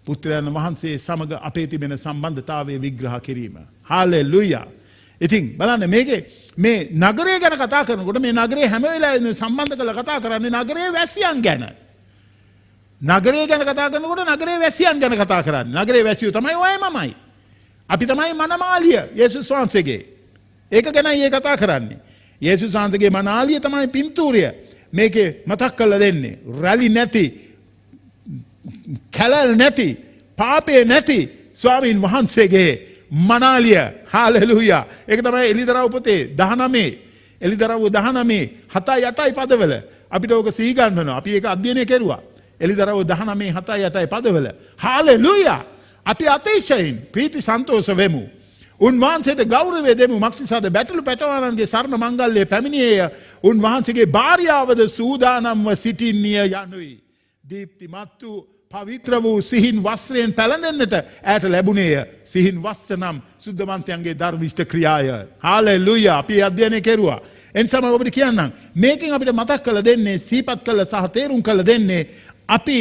S1: පුත්‍රයන් වහන්සේ සමග අපේ තිබෙන සම්බන්ධතාවය විග්‍රහ කිරීම. හාලෙලූයා. ඉතින් බලන්න මේකේ මේ නගරය ගැන කතා කරනකොට මේ නගරේ හැම වෙලාවෙම සම්බන්ධ කරලා කතා කරන්නේ නගරයේ වැසියන් ගැන. නගරය ගැන කතා කරනකොට නගරයේ වැසියන් ගැන කතා කරන්නේ. නගරයේ වැසියෝ තමයි ඔය මමයි. අපි තමයි මනමාලිය යේසුස් වහන්සේගේ. ඒක ගැනයි මේ කතා කරන්නේ. යේසුස් වහන්සේගේ මනාලිය තමයි පින්තූරය. මේකේ මතක් කරලා දෙන්නේ. රැලි නැති කැලල් නැති පාපේ නැති ස්වාමීන් වහන්සේගේ මනාලිය. හාලෙලූයා. ඒක තමයි එලිදරව් පොතේ 19 එලිදරව් 19 7 8 පදවල අපිට ඕක සිහි ගන්නවා. අපි ඒක අධ්‍යයනය කෙරුවා. එලිදරව් 19:7-8 පදවල. හාලෙලූයා! අපි අතිශයින් ප්‍රීති සන්තෝෂ වෙමු. උන්වහන්සේට ගෞරවය දෙමු. මක්නිසාද බැටළු පැටවානන්ගේ සරණ මංගල්‍යය පැමිණියේය. උන්වහන්සේගේ භාර්යාවද සූදානම්ව සිටින්නේය යනුයි. දීප්තිමත් වූ පවිත්‍ර වූ සිහින් වස්ත්‍රයෙන් පැළඳෙන්නට ඇයට ලැබුණේය. සිහින් වස්ත්‍ර නම් සුද්ධමන්තයන්ගේ ධර්මිෂ්ඨ ක්‍රියාය. හාලෙලූයා! අපි අධ්‍යයනය කෙරුවා. එනිසා මම ඔබට කියන්නම් මේකෙන් අපිට මතක් කරලා දෙන්නේ සීපත් කළ සහ තේරුම් කළ දෙන්නේ අපි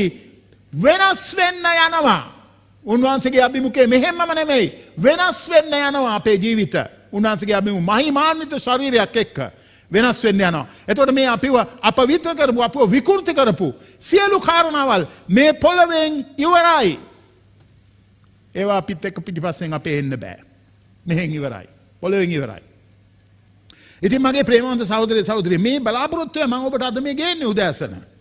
S1: වෙනස් වෙන්න යනවා. උන්වහන්සේගේ අභිමුඛය මෙහෙම්මම නෙමෙයි. වෙනස් වෙන්න යනවා අපේ ජීවිත. උන්වහන්සේගේ අභිමුඛ මහිමාන්විත ශරීරයක් එක්ක වෙනස් වෙන්න යනවා. එතකොට මේ අපිව අපවිත්‍ර කරපු අපව විකෘති කරපු සියලු කාරණාවල් මේ පොළවෙන් ඉවරයි. ඒවා අපිත් එක්ක පිටිපස්සෙන් අපේ එන්න බෑ. මෙහෙන් ඉවරයි. පොළවෙන් ඉවරයි. ඉතින් මගේ ප්‍රේමවන්ත සහෝදරයෝ සහෝදරියෝ මේ බලාපොරොත්තුව මම ඔබට අද මේ ගේන්නේ උදෑසන.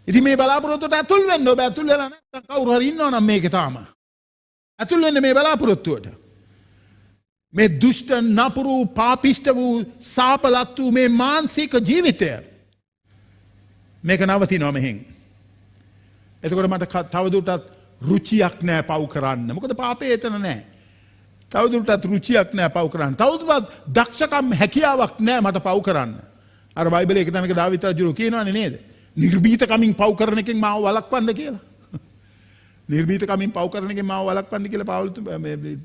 S1: ඉතින් මේ බලාපොරොත්තුවට ඇතුල් වෙන්න ඔබ ඇතුල් වෙලා නැත්නම් කවුරු හරි ඉන්නව නම් මේකේ තාම. ඇතුල් වෙන්න මේ බලාපොරොත්තුවට. මේ දුෂ්ට නපුරු පාපිෂ්ඨ වූ සාපලත් වූ මේ මානසික ජීවිතය මේක නවතිනවා මෙහෙන්. එතකොට මට තවදුරටත් රුචියක් නැහැ පව් කරන්න. මොකද පාපේ එතන නැහැ. තවදුරටත් රුචියක් නැහැ පව් කරන්න. තවදුරටත් දක්ෂකම් හැකියාවක් නැහැ මට පව් කරන්න. අර බයිබලයේ එක තැනක දාවිත් රජු කියනවනේ නේද? නිර්භීතකමින් පව් කරන එකෙන් මාව වළක්වන්න කියලා. නිර්භීතකමින් පව් කරන එකෙන් මාව වළක්වන්න කියලා පාවුල්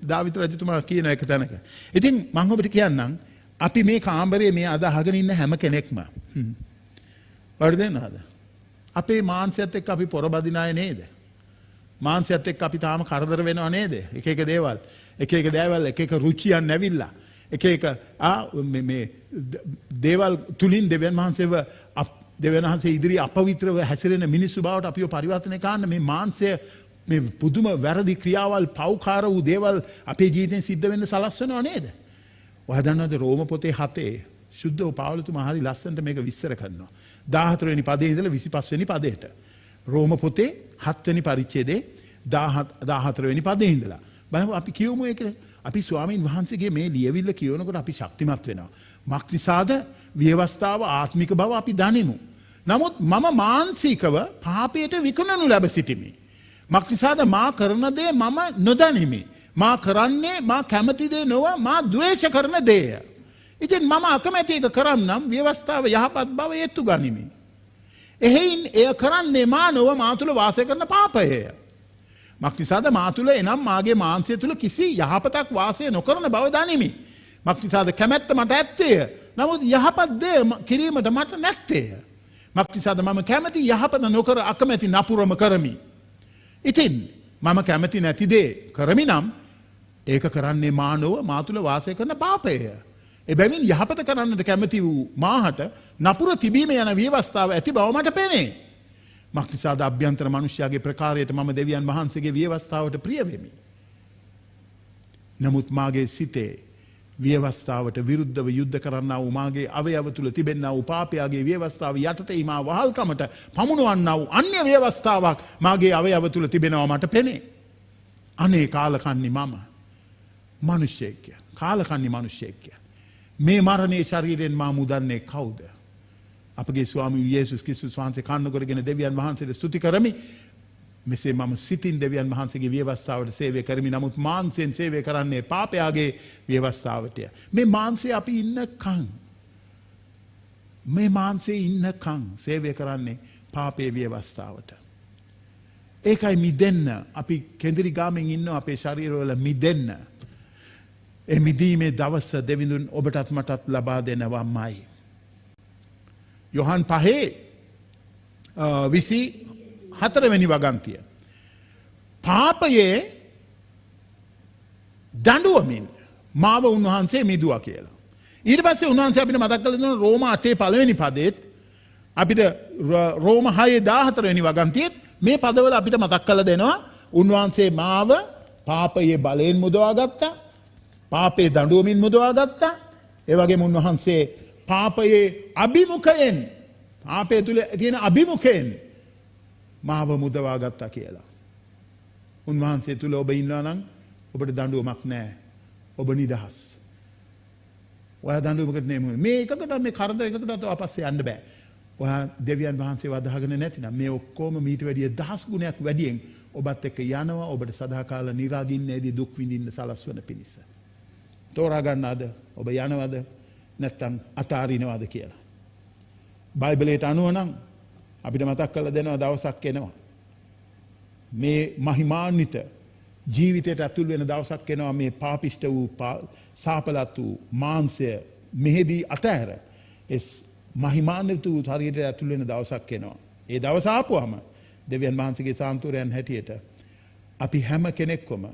S1: දාවිත් රජතුමා කියන එක තැනක. ඉතින් මම ඔබට කියන්නම් අපි මේ කාමරයේ මේ අද අහගෙන ඉන්න හැම කෙනෙක්ම වර්ධනනාද? අපේ මාංශයත් එක්ක අපි පොරබදින අය නේද? මාංශයත් එක්ක අපි තාම කරදර වෙනව නේද? එක එක දේවල් එක එක රුචියන් නැවිලා එක එක මේ දේවල් තුලින් දෙවියන් වහන්සේව දෙවියන් වහන්සේ ඉදිරි අපවිත්‍රව හැසිරෙන මිනිස්සු බවට අපිව පරිවර්තනය කරන්න මේ මාංශය මේ පුදුම වැරදි ක්‍රියාවල් පෞකාර වූ දේවල් අපේ ජීවිතෙන් සිද්ධ වෙන්න සලස්වනව නේද? ඔයා දන්නවද රෝම පොතේ 7 සුද්ධ පෞලතුමා හරි ලස්සනට මේක විස්තර කරනවා. 14 වෙනි පදේ ඉඳලා 25 වෙනි පදයට. රෝම පොතේ 7 වෙනි පරිච්ඡේදයේ 14 වෙනි පදේ ඉඳලා. බලමු අපි කියමු ඒක. අපි ස්වාමීන් වහන්සේගේ මේ ලියවිල්ල කියනකොට අපි ශක්තිමත් වෙනවා. මක්නිසාද ව්‍යවස්ථාව ආත්මික බව අපි දනිමු. නමුත් මම මානසිකව පාපයට විකුණනු ලැබ සිටිමි. මක්නිසාද මා කරන දේ මම නොදනිමි. මා කරන්නේ මා කැමති දේ නොව මා ද්වේෂ කරන දේය. ඉතින් මම අකමැති එක කරන්නම් ව්‍යවස්ථාව යහපත් බව ඒත්තු ගනිමි. එහෙයින් එය කරන්නේ මා නොව මා තුළ වාසය කරන පාපයය. මක්නිසාද මා තුළ එනම් මාගේ මාංශය තුළ කිසි යහපතක් වාසය නොකරන බව දනිමි. මක්නිසාද කැමැත්ත මට ඇත්තේය. නමුත් යහපත් දේ කිරීමට මට නැත්තේය. මක්නිසාද මම කැමති යහපත නොකර අකමැති නපුරම කරමි. ඉතින් මම කැමති නැති දේ කරමි නම් ඒක කරන්නේ මා නොව මා තුළ වාසය කරන පාපයය. එබැවින් යහපත කරන්නට කැමති වූ මාහට නපුර තිබීම යන ව්‍යවස්ථාව ඇති බව මට පෙනේ. මක්නිසාද අභ්‍යන්තර මනුෂ්‍යයාගේ ප්‍රකාරයට මම දෙවියන් වහන්සේගේ ව්‍යවස්ථාවට ප්‍රිය වෙමි. නමුත් මාගේ සිතේ ව්‍යවස්ථාවට විරුද්ධව යුද්ධ කරන්නා වූ මාගේ අවයව තුල තිබෙන්නා වූ පාපයාගේ ව්‍යවස්ථාව යටතේ මා වහල්කමට පමුණවන්නා වූ අන්‍ය ව්‍යවස්ථාවක් මාගේ අවයව තුල තිබෙනවා මට පෙනේ. අනේ කාලකන්ණි මම මිනිසෙක්. කාලකන්ණි මිනිසෙක්. මේ මරණයේ ශරීරයෙන් මා මුදන්නේ කවුද? අපගේ ස්වාමී යේසුස් ක්‍රිස්තුස් වහන්සේ කන්නකොටගෙන දෙවියන් වහන්සේට ස්තුති කරමි. මෙසේ මම සිතින් දෙවියන් වහන්සේගේ ව්‍යවස්ථාවට සේවය කරමි. නමුත් මාංශයෙන් සේවය කරන්නේ පාපයාගේ ව්‍යවස්ථාවටය. මේ මාංශයේ අපි ඉන්නකම් මේ මාංශයේ ඉන්නකම් සේවය කරන්නේ පාපේ ව්‍යවස්ථාවට. ඒකයි මිදෙන්න අපි කේන්ද්‍රී ගාමෙන් ඉන්නවා අපේ ශරීරවල මිදෙන්න. ඒ මිදීමේ දවස දෙවිඳුන් ඔබටත් මටත් ලබා දෙනවාමයි. යොහන් 5:24 වෙනි වගන්තිය. පාපයේ දඬුවමින් මාව උන්වහන්සේ මිදුවා කියලා. ඊට පස්සේ උන්වහන්සේ අපිට මතක් කරලා දෙනවා රෝම 8 පළවෙනි පදෙත් අපිට රෝම 6:14 වෙනි වගන්තියෙත් මේ පදවල අපිට මතක් කරලා දෙනවා උන්වහන්සේ මාව පාපයේ බලයෙන් මුදවා ගත්තා. පාපයේ දඬුවමින් මුදවා ගත්තා. ඒ වගේම උන්වහන්සේ පාපයේ අභිමුඛයෙන් පාපය තුල තියෙන අභිමුඛයෙන් මාව මුදවා ගත්තා කියලා. උන්වහන්සේ තුල ඔබ ඉන්නවා නම් ඔබට දඬුවමක් නැහැ. ඔබ නිදහස්. ඔයා දඬුවමකට නෙමෙයි. මේ එකකට මේ කරදර එකකටත් අපස්සේ යන්න බෑ. ඔයා දෙවියන් වහන්සේ වදාගෙන නැතිනම් මේ ඔක්කොම මීට වැඩිය 10 ගුණයක් වැඩියෙන් ඔබත් එක්ක යනවා ඔබට සදාකාල නිරාගින්නේදී දුක් විඳින්න සලස්වන පිණිස. තෝරා ගන්නවද ඔබ යනවද නැත්නම් අතාරිනවද කියලා. බයිබලයට අනුව නම් අපිට මතක් කරලා දෙනවා දවසක් එනවා. මේ මහිමාන්විත ජීවිතයට ඇතුල් වෙන දවසක් එනවා මේ පාපිෂ්ඨ වූ සාපලත් වූ මාංශය මෙහිදී අතහැර මහිමාන්විත වූ ශරීරයට ඇතුල් වෙන දවසක් එනවා. ඒ දවස ආපුවම දෙවියන් වහන්සේගේ සාන්තුරයන් හැටියට අපි හැම කෙනෙක්වම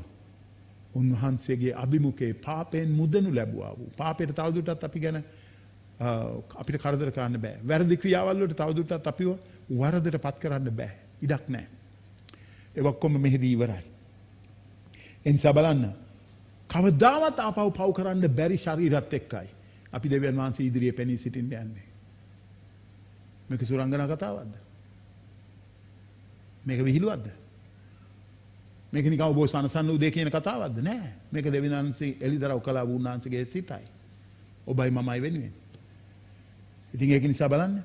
S1: උන්වහන්සේගේ අභිමුඛයේ පාපයෙන් මුදනු ලැබුවා වූ පාපයට තවදුරටත් අපි ගැන අපිට කරදර කරන්න බෑ. වැරදි ක්‍රියාවල් වලට තවදුරටත් අපිව වරදට පත් කරන්න බෑ. ඉඩක් නැහැ. ඒ ඔක්කොම මෙහිදී ඉවරයි. එනිසා බලන්න කවදාවත් ආපහු පව් කරන්න බැරි ශරීරත් එක්කයි අපි දෙවියන් වහන්සේ ඉදිරියේ පෙනී සිටින්න යන්නේ. මේක සුරංගනා කතාවක්ද? මේක විහිළුවක්ද? මේක නිකන් ඔබ සනසන්න උදේ කියන කතාවක්ද? නෑ. මේක දෙවියන් වහන්සේ එලිදරව් කළා වුණාන්සේගේ සිතයි. ඔබයි මමයි වෙනුවෙන්. ඉතින් ඒක නිසා බලන්න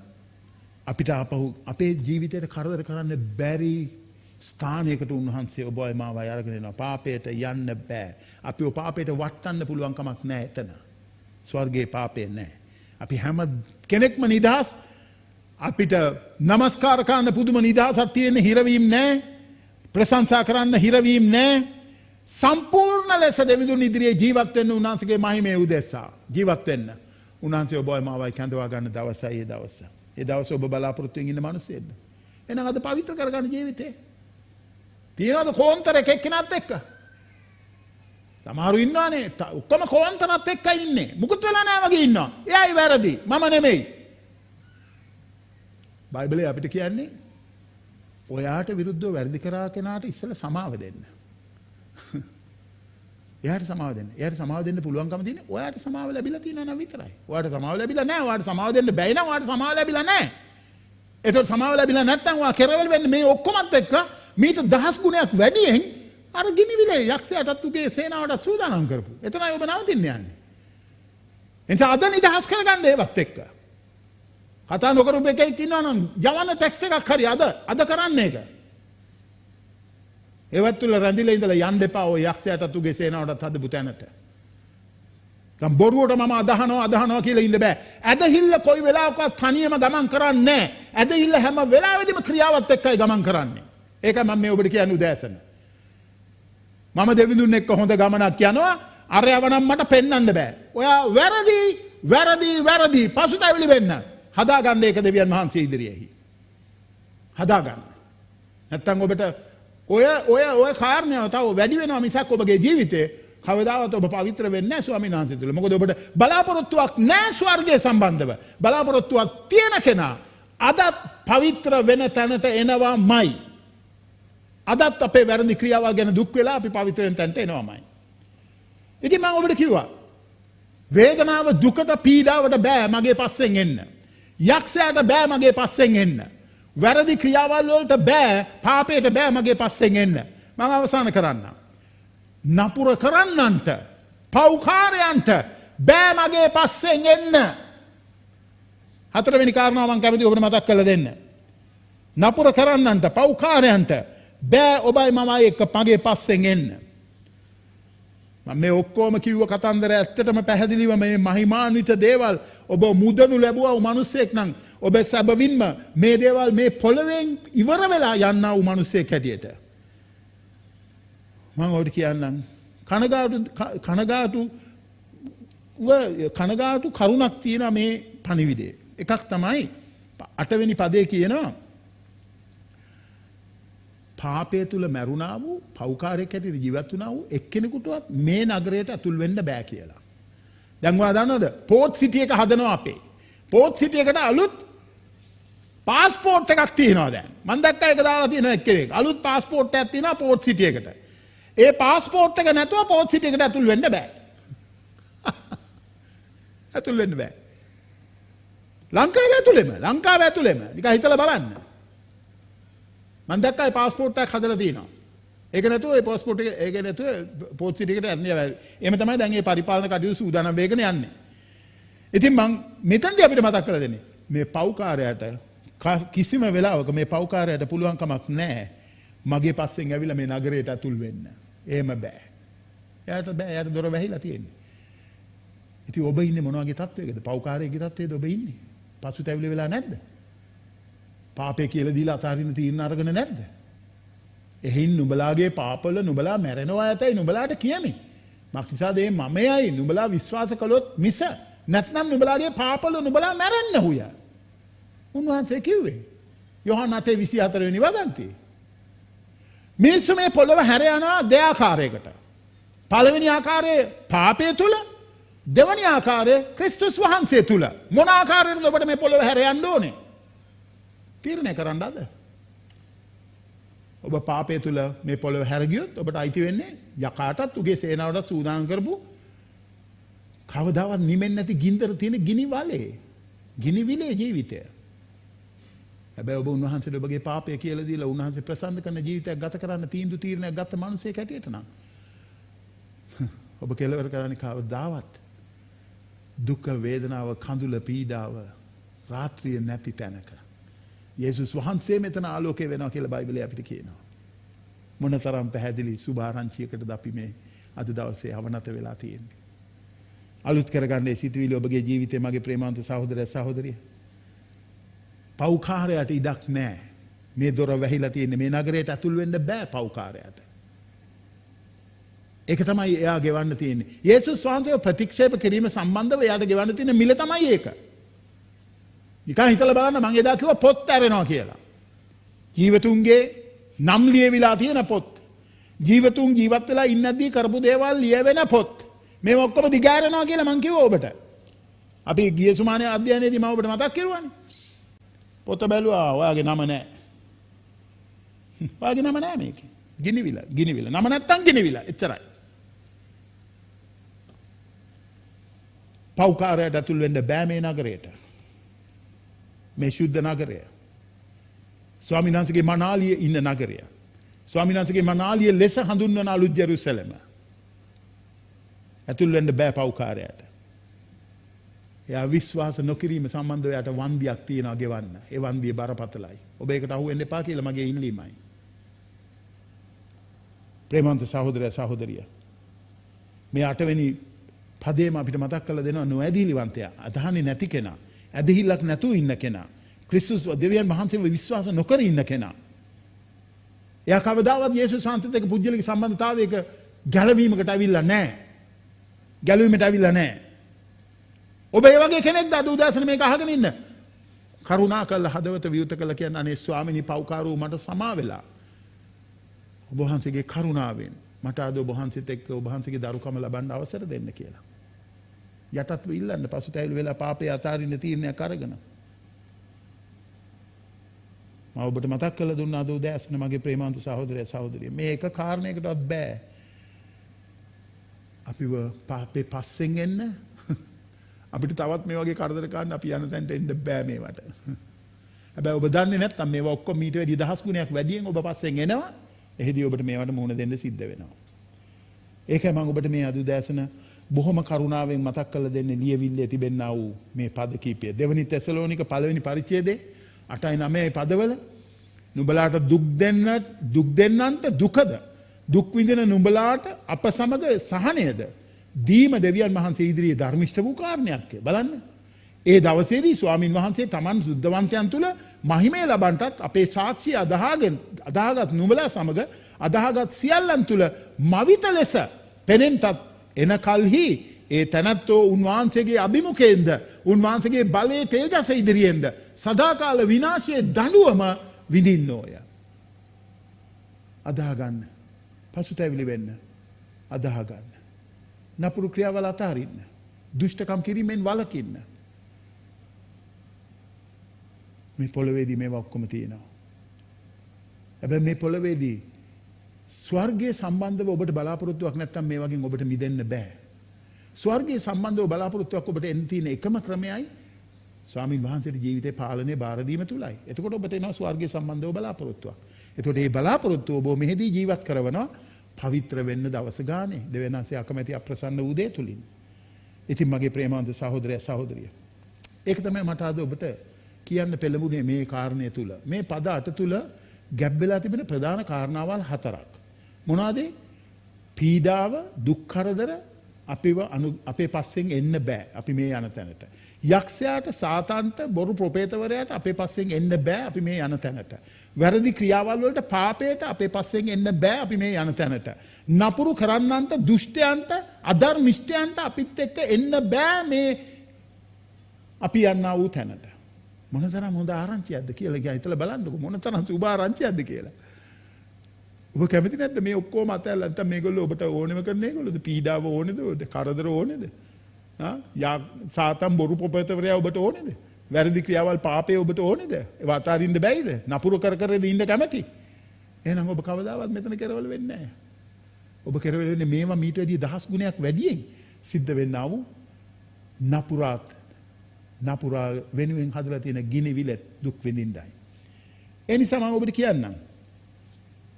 S1: අපිට ආපහු අපේ ජීවිතයට කරදර කරන්න බැරි ස්ථානයකට උන්වහන්සේ ඔබයි මාවයි අරගෙන යනවා. පාපයට යන්න බෑ. අපිව පාපයට වටන්න පුළුවන් කමක් නෑ එතන. ස්වර්ගයේ පාපේ නෑ. අපි හැම කෙනෙක්ම නිදහස්. අපිට නමස්කාර කරන්න පුදුම නිදහසක් තියෙන හිරවීම නෑ. ප්‍රශංසා කරන්න හිරවීම නෑ. සම්පූර්ණ ලෙස දෙවිඳුන් ඉදිරියේ ජීවත් වෙන්න උන්වහන්සේගේ මහිමේ උදෙසා ජීවත් වෙන්න. උන්වහන්සේ ඔබයි මාවයි කැඳවා ගන්න දවසයි ඒ දවස. ඒ දවස ඔබ බලාපොරොත්තුෙන් ඉන්න මිනිස්සෙක්ද? එහෙනම් අද පවිත්‍ර කරගන්න ජීවිතේ. තියනවාද කෝන්තර එක එක්කෙනාත් එක්ක? සමහරු ඉන්නවානේ ඔක්කොම කෝන්තරත් එක්ක ඉන්නේ. මුකුත් වෙලා නැහැ වගේ ඉන්නවා. එයායි වැරදි. මම නෙමෙයි. බයිබලයේ අපිට කියන්නේ ඔයාට විරුද්ධව වැරදි කරා කෙනාට ඉස්සෙල්ලා සමාව දෙන්න. එයාට සමාව දෙන්න. එයාට සමාව දෙන්න පුළුවන්කම තියෙන්නේ ඔයාට සමාව ලැබිලා තියෙනවා නම් විතරයි. ඔයාට සමාව ලැබිලා නැහැ. ඔයාට සමාව දෙන්න බැයි නම් ඔයාට සමාව ලැබිලා නැහැ. ඒතකොට සමාව ලැබිලා නැත්නම් ඔයා කෙරවල වෙන්නේ මේ ඔක්කොමත් එක්ක මීට 10 ගුණයක් වැඩියෙන් අර ගිනිවිලේ යක්ෂයාටත් උගේ සේනාවටත් සූදානම් කරපු. එතනයි ඔබ නවතින්න යන්නේ. එනිසා අද නිදහස් කරගන්න ඒවත් එක්ක. කතා නොකරපු එකෙක් ඉන්නවා නම් යවන්න ටැක්ස් එකක් හරි අද කරන්න ඒක. ඒවත් තුල රැඳිලා ඉඳලා යන්න එපා ඔය යක්ෂයාටත් උගේ සේනාවටත් හදපු තැනට. ගම් බොරුවට මම අදහනවා කියලා ඉන්න බෑ. ඇදහිල්ල කොයි වෙලාවකවත් තනියම ගමන් කරන්නේ නැහැ. ඇදහිල්ල හැම වෙලාවෙදිම ක්‍රියාවත් එක්කයි ගමන් කරන්නේ. ඒකයි මම මේ ඔබට කියන්නේ උදෑසන. මම දෙවිඳුන් එක්ක හොඳ ගමනක් යනවා. අරයව නම් මට පෙන්වන්න බෑ. ඔයා වැරදි පසුතැවිලි වෙන්න. හදාගන්න ඒක දෙවියන් වහන්සේ ඉදිරියේහි. හදාගන්න. නැත්තම් ඔබට ඔය කාරණාව තව වැඩි වෙනවා මිසක් ඔබගේ ජීවිතේ කවදාවත් ඔබ පවිත්‍ර වෙන්නේ නැහැ ස්වාමීන් වහන්සේ තුල. මොකද ඔබට බලාපොරොත්තුවක් නැහැ ස්වර්ගයේ සම්බන්ධව. බලාපොරොත්තුවක් තියෙන කෙනා අදත් පවිත්‍ර වෙන තැනට එනවාමයි. අදත් අපේ වැරදි ක්‍රියාවල් ගැන දුක් වෙලා අපි පවිත්‍ර වෙන තැනට එනවාමයි. ඉතින් මම ඔබට කිව්වා වේදනාව දුකට පීඩාවට බෑ මගේ පස්සෙන් එන්න. යක්ෂයාට බෑ මගේ පස්සෙන් එන්න. වැරදි ක්‍රියාවල් වලට බෑ පාපයට බෑ මගේ පස්සෙන් එන්න. මම අවසන් කරන්න. නපුර කරන්නන්ට පව්කාරයන්ට බෑ මගේ පස්සෙන් එන්න. හතරවෙනි කාරණාව මම කැමතියි ඔබට මතක් කරලා දෙන්න. නපුර කරන්නන්ට පව්කාරයන්ට බෑ ඔබයි මමයි එක්ක මගේ පස්සෙන් එන්න. මම මේ ඔක්කොම කිව්ව කතන්දර ඇත්තටම පැහැදිලිව මේ මහිමාන්විත දේවල් ඔබ මුදනු ලැබුවා වූ මිනිසෙක් නම් ඔබ සැබවින්ම මේ දේවල් මේ පොළවෙන් ඉවර වෙලා යන්නා වූ මිනිසෙක් හැටියට මම ඔබට කියන්නම් කනගාටු කරුණක් තියෙනවා මේ පණිවිඩේ. එකක් තමයි 8 වෙනි පදේ කියනවා පාපය තුල මැරුණා වූ පෞකාරයෙක් හැටියට ජීවත් වුණා වූ එක්කෙනෙකුටවත් මේ නගරයට ඇතුල් වෙන්න බෑ කියලා. දැන් ඔයා දන්නවද? පෝට් සිටි එක හදනවා අපේ. පෝට් සිටි එකට අලුත් පාස්පෝර්ට් එකක් තියෙනවා දැන්. මම දැක්කා ඒක දාලා තියෙන එක්කෙනෙක්. අලුත් පාස්පෝර්ට් එකක් තියෙනවා පෝට් සිටි එකට. ඒ පාස්පෝර්ට් එක නැතුව පෝට් සිටි එකට ඇතුල් වෙන්න බෑ. ඇතුල් වෙන්න බෑ. ලංකාවේ ඇතුළෙම. නිකන් හිතලා බලන්න. මම දැක්කා ඒ පාස්පෝර්ට් එකක් හදලා තියෙනවා. ඒක නැතුව ඒ පාස්පෝර්ට් එක ඒක නැතුව පෝට් සිටි එකට යන්නේ බෑ. එහෙම තමයි දැන් මේ පරිපාලන කටයුතු සූදානම් වෙගෙන යන්නේ. ඉතින් මම මෙතනදී අපිට මතක් කරලා දෙන්නේ මේ පව්කාරයාට කිසිම වෙලාවක මේ පව්කාරයට පුළුවන් කමක් නැහැ මගේ පස්සෙන් ඇවිල්ලා මේ නගරයට ඇතුල් වෙන්න. එහෙම බෑ. එයාට බෑ. එයාට දොර වැහිලා තියෙන්නේ. ඉතින් ඔබ ඉන්නේ මොන වගේ තත්වයකද? පව්කාරයේ තත්වයේද ඔබ ඉන්නේ? පසුතැවිලි වෙලා නැද්ද? පාපේ කියලා දීලා අතාරින්න තීරණ අරගෙන නැද්ද? එහෙන් නුඹලාගේ පාපවල නුඹලා මැරෙනවා ඇතයි නුඹලාට කියමි. මක්නිසාද මේ මමයයි නුඹලා විශ්වාස කළොත් මිස නැත්නම් නුඹලාගේ පාපවල නුඹලා මැරෙන්න හුය. උන්වහන්සේ කිව්වේ යොහන් 8:24 වෙනි වගන්තියේ. මිනිස්සු මේ පොළව හැර යනවා දෙආකාරයකට. පළවෙනි ආකාරයේ පාපය තුල, දෙවැනි ආකාරයේ ක්‍රිස්තුස් වහන්සේ තුල. මොන ආකාරයකටද ඔබට මේ පොළව හැර යන්න ඕනේ? තීරණය කරන්න අද. ඔබ පාපය තුල මේ පොළව හැර ගියොත් ඔබට අයිති වෙන්නේ යකාටත් උගේ සේනාවටත් සූදානම් කරපු කවදාවත් නිමෙන්නේ නැති ගින්දර තියෙන ගිනි වලේ. ගිනි විලේ ජීවිතය. හැබැයි ඔබ උන්වහන්සේට ඔබගේ පාපය කියලා දීලා උන්වහන්සේ ප්‍රසන්න කරන ජීවිතයක් ගත කරන්න තීරණයක් ගත්ත මිනිසෙක් හැටියට නම් ඔබ කෙලවර කරන්නේ කවදාවත් දුක වේදනාව කඳුල පීඩාව රාත්‍රිය නැති තැනක. යේසුස් වහන්සේ මෙතන ආලෝකය වෙනවා කියලා බයිබලයේ අපිට කියනවා. මොනතරම් පැහැදිලි සුභාරංචියකටද අපි මේ අද දවසේ අවනත වෙලා තියෙන්නේ. අලුත් කරගන්නේ සිතුවිලි ඔබගේ ජීවිතේ මගේ ප්‍රේමාන්ත සහෝදරය සහෝදරිය. පව්කාරයට ඉඩක් නැහැ. මේ දොර වැහිලා තියෙන්නේ මේ නගරයට ඇතුල් වෙන්න බෑ පව්කාරයට. ඒක තමයි එයා ගෙවන්න තියෙන්නේ. යේසුස් වහන්සේව ප්‍රතික්ෂේප කිරීම සම්බන්ධව එයාට ගෙවන්න තියෙන මිල තමයි ඒක. නිකන් හිතලා බලන්න මම එදා කිව්වා පොත් ඇරෙනවා කියලා. ජීවතුන්ගේ නම් ලියවිලා තියෙන පොත්. ජීවතුන් ජීවත් වෙලා ඉන්නදී කරපු දේවල් ලියවෙන පොත්. මේ ඔක්කොම දිගාරනවා කියලා මම කිව්වා ඔබට. අපි ගිය සුමානේ අධ්‍යයනයේදී මම ඔබට මතක් කරුවානේ. පොත බැලුවා ඔයාගේ නම නැහැ. ඔයාගේ නම නැහැ මේකේ. ගිනිවිල. නම නැත්තම් ගිනිවිල. එච්චරයි. පව්කාරයට ඇතුල් වෙන්න බෑ මේ නගරයට. මේ ශුද්ධ නගරය. ස්වාමීන් වහන්සේගේ මනාලිය ඉන්න නගරය. ස්වාමීන් වහන්සේගේ මනාලිය ලෙස හඳුන්වන අලුත් ජෙරුසලම. ඇතුල් වෙන්න බෑ පව්කාරයට. එයා විශ්වාස නොකිරීම සම්බන්ධව යට වන්දියක් තියනවා ගෙවන්න. ඒ වන්දිය බරපතලයි. ඔබ ඒකට අහු වෙන්න එපා කියලා මගේ ඉල්ලීමයි. ප්‍රේමන්ත සහෝදරය සහෝදරිය. මේ 8 වෙනි පදේම අපිට මතක් කරලා දෙනවා නොඇදහිලිවන්තයා. අදහන්නේ නැති කෙනා. ඇදහිල්ලක් නැතුව ඉන්න කෙනා. ක්‍රිස්තුස් දෙවියන් වහන්සේව විශ්වාස නොකර ඉන්න කෙනා. එයා කවදාවත් යේසුස් වහන්සේත් එක්ක පුජ්‍යලික සම්බන්ධතාවයක ගැළවීමකට අවිල්ලා නැහැ. ගැළවීමට අවිල්ලා නැහැ. ඔබ ඒ වගේ කෙනෙක්ද අද උදෑසන මේක අහගෙන ඉන්න? කරුණා කළ හදවත විවුත කළ කියන අනේ ස්වාමිනී පව්කාරෝ මට සමා වෙලා. ඔබ වහන්සේගේ කරුණාවෙන් මට අද ඔබ වහන්සේත් එක්ක ඔබ වහන්සේගේ දරුකම ලබන්න අවසර දෙන්න කියලා. යටත්ව ඉල්ලන්න පසුතැවිලි වෙලා පාපේ අතාරින්න තීරණයක් අරගෙන. මම ඔබට මතක් කරලා දුන්නා අද උදෑසන මගේ ප්‍රේමාන්ත සහෝදරය සහෝදරිය. මේ එක කාරණයකටවත් බෑ. අපිව පාපේ පස්සෙන් එන්න අපිට තවත් මේ වගේ කරදර ගන්න අපි යන තැනට එන්න බෑ මේවට. හැබැයි ඔබ දන්නේ නැත්නම් මේවා ඔක්කොම ඊට වැඩි දහස් ගුණයක් වැඩියෙන් ඔබ පස්සෙන් එනවා. එහිදී ඔබට මේවට මුහුණ දෙන්න සිද්ධ වෙනවා. ඒකයි මම ඔබට මේ අද උදෑසන බොහොම කරුණාවෙන් මතක් කරලා දෙන්නේ ලියවිල්ලේ තිබෙනා වූ මේ පද කීපය. දෙවනි තෙසලෝනික පළවෙනි පරිච්ඡේදයේ 8:9 පදවල නුඹලාට දුක් දෙන්නන්ට දුකද දුක් විඳින නුඹලාට අප සමග සහනයද දීම දෙවියන් වහන්සේ ඉදිරියේ ධර්මිෂ්ඨ වූ කාරණයක් බලන්න. ඒ දවසේදී ස්වාමින් වහන්සේ තමන් සුද්ධවන්තයන් තුල මහිමය ලබන්නටත් අපේ සාක්ෂිය අදාහගත් නුඹලා සමග අදාහගත් සියල්ලන් තුල මවිත ලෙස පෙනෙන්නටත් එන කල්හි ඒ තැනැත්තෝ උන්වහන්සේගේ අභිමුඛයෙන්ද උන්වහන්සේගේ බලයේ තේජස ඉදිරියෙන්ද සදාකාල විනාශයේ දඬුවම විඳින්නෝය. අදාහ ගන්න. පසුතැවිලි වෙන්න. අදාහ ගන්න. නපුරු ක්‍රියාවල අතාරින්න. දුෂ්ටකම් කිරීමෙන් වළකින්න. මේ පොළවේදී මේවා ඔක්කොම තියෙනවා. හැබැයි මේ පොළවේදී ස්වර්ගයේ සම්බන්ධව ඔබට බලාපොරොත්තුවක් නැත්නම් මේ වගේ ඔබට මිදෙන්න බෑ. ස්වර්ගයේ සම්බන්ධව බලාපොරොත්තුවක් ඔබට එන්න තියෙන එකම ක්‍රමයයි ස්වාමීන් වහන්සේට ජීවිතේ පාලනය බාර දීම තුලයි. එතකොට ඔබට එනවා ස්වර්ගයේ සම්බන්ධව බලාපොරොත්තුවක්. එතකොට මේ බලාපොරොත්තුව ඔබ මෙහිදී ජීවත් කරනවා පවිත්‍ර වෙන්න දවස ගානේ දෙවියන්සේ අකමැති අප්‍රසන්න වූ දේ තුලින්. ඉතින් මගේ ප්‍රේමාන්ත සහෝදරය සහෝදරිය. ඒක තමයි මට අද ඔබට කියන්න පෙළඹුණේ මේ කාරණය තුල. මේ පද 8 තුල ගැබ් වෙලා තිබෙන ප්‍රධාන කාරණාවල් 4ක්. මොනවාද? පීඩාව, දුක් කරදර අපේ පස්සෙන් එන්න බෑ. අපි මේ යන තැනට. යක්ෂයාට, සාතාන්ට, බොරු ප්‍රොපේතවරයාට අපේ පස්සෙන් එන්න බෑ. අපි මේ යන තැනට. වැරදි ක්‍රියාවල් වලට, පාපයට අපේ පස්සෙන් එන්න බෑ. අපි මේ යන තැනට. නපුරු කරන්නන්ට, දුෂ්ටයන්ට, අධර්මිෂ්ඨයන්ට අපිත් එක්ක එන්න බෑ මේ අපි යන්නා වූ තැනට. මොනතරම් හොඳ ආරංචියක්ද කියලා හිතලා බලන්නකො. මොනතරම් සුබ ආරංචියක්ද කියලා. ඔබ කැමති නැද්ද මේ ඔක්කොම අතහැරලා නැත්නම් මේගොල්ලෝ ඔබට ඕනෙම කරන ඒගොල්ලෝද? පීඩාව ඕනේද? කරදර ඕනේද? සාතන් බොරු ප්‍රොපේතවරයා ඔබට ඕනේද? වැරදි ක්‍රියාවල් පාපේ ඔබට ඕනේද? ඒවා අතාරින්න බැයිද? නපුරු කර ඉන්න කැමති? එහෙනම් ඔබ කවදාවත් මෙතන කෙරවල වෙන්නේ නැහැ. ඔබ කෙරවල වෙන්නේ මේවා මීට වැඩිය 10 ගුණයක් වැඩියෙන් සිද්ධ වෙන්නා වූ නපුරා වෙනුවෙන් හදලා තියෙන ගිනි විලෙත් දුක් විඳින්නයි. ඒ නිසා මම ඔබට කියන්නම්.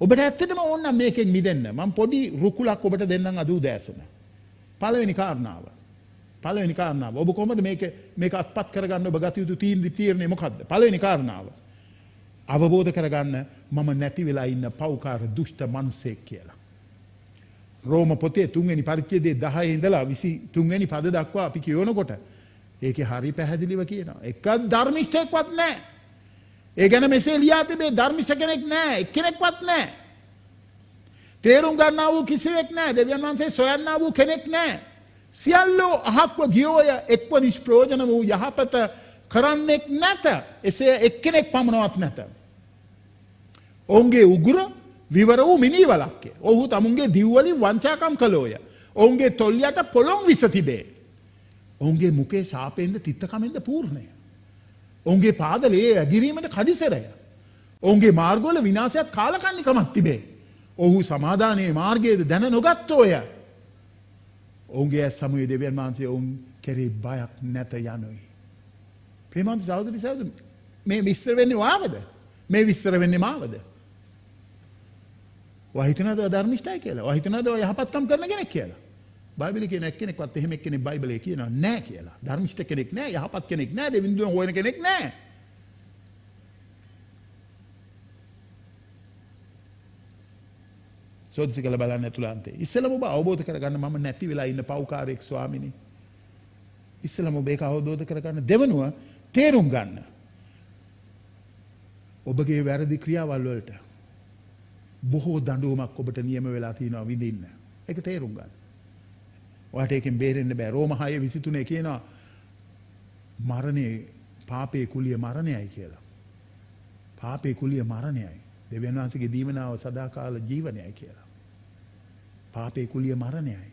S1: ඔබට ඇත්තටම ඕන නම් මේකෙන් මිදෙන්න. මම පොඩි රුකුලක් ඔබට දෙන්නම් අද උදෑසන. පළවෙනි කාරණාව. ඔබ කොහොමද මේක අත්පත් කරගන්න ඔබ ගත යුතු තීරණය මොකද්ද? පළවෙනි කාරණාව. අවබෝධ කරගන්න මම නැති වෙලා ඉන්න පව්කාර දුෂ්ට මනුස්සයෙක් කියලා. රෝම පොතේ 3 වෙනි පරිච්ඡේදයේ 10 ඉඳලා 23 වෙනි පද දක්වා අපි කියවනකොට ඒකේ හරි පැහැදිලිව කියනවා. එක ධර්මිෂ්ඨයෙක්වත් නැහැ. ඒ ගැන මෙසේ ලියා තිබේ ධර්මිෂ්ඨ කෙනෙක් නැහැ. එක්කෙනෙක්වත් නැහැ. තේරුම් ගන්නා වූ කිසිවෙක් නැහැ. දෙවියන් වහන්සේ සොයන්නා වූ කෙනෙක් නැහැ. සියල්ලෝ අහක්ව ගියෝය එක්ව නිෂ්ප්‍රයෝජන වූ යහපත කරන්නෙක් නැත. එසේ එක්කෙනෙක් පමණවත් නැත. ඔවුන්ගේ උගුර විවර වූ මිනිවලක්ය. ඔහු තමුන්ගේ දිව්වලින් වංචාකම් කළෝය. ඔවුන්ගේ තොල් යට පොළොන් විස තිබේ. ඔවුන්ගේ මුකේ ශාපෙන්ද තිත්තකමෙන්ද පූර්ණය. ඔවුන්ගේ පාදලේ ඇගිරීමට කඩිසරය. ඔවුන්ගේ මාර්ගවල විනාශයත් කාලකන්නිකමක් තිබේ. ඔහු සමාදානයේ මාර්ගයේද දැන නොගත්තෝය. ඔවුන්ගේ ඇස් සමුවේ දෙවියන් වහන්සේ ඔවුන් කෙරෙහි බයක් නැත යනුයි. ප්‍රේමවන්ත සහෝදරි සහෝදරි, මේ විස්තර වෙන්නේ වාවද? මේ විස්තර වෙන්නේ මාවද? ඔයා හිතනවද ඔයා ධර්මිෂ්ඨයි කියලා? ඔයා හිතනවද ඔයා යහපත්කම් කරන කෙනෙක් කියලා? බයිබලයේ කියන එක්කෙනෙක්වත් එහෙම එක්කෙනෙක් බයිබලයේ කියනවා නෑ කියලා. ධර්මිෂ්ඨ කෙනෙක් නෑ, යහපත් කෙනෙක් නෑ, දෙවිඳුන් හොයන කෙනෙක් නෑ. සෝදිසි කළ බලන්න ඇතුළාන්තේ. ඉස්සෙල්ලම ඔබ අවබෝධ කරගන්න මම නැති වෙලා ඉන්න පව්කාරයෙක් ස්වාමිනේ. ඉස්සෙල්ලම ඔබ ඒක අවබෝධ කරගන්න. දෙවනුව තේරුම් ගන්න. ඔබගේ වැරදි ක්‍රියාවල් වලට බොහෝ දඬුවමක් ඔබට නියම වෙලා තියෙනවා විඳින්න. ඒක තේරුම් ගන්න. ඔයාට ඒකෙන් බේරෙන්න බෑ. රෝම 6:23 කියනවා මරණය පාපේ කුලිය මරණයයි කියලා. පාපේ කුලිය මරණයයි. දෙවියන් වහන්සේගේ දීවනාව සදාකාල ජීවනයයි කියලා. පාපේ කුලිය මරණයයි.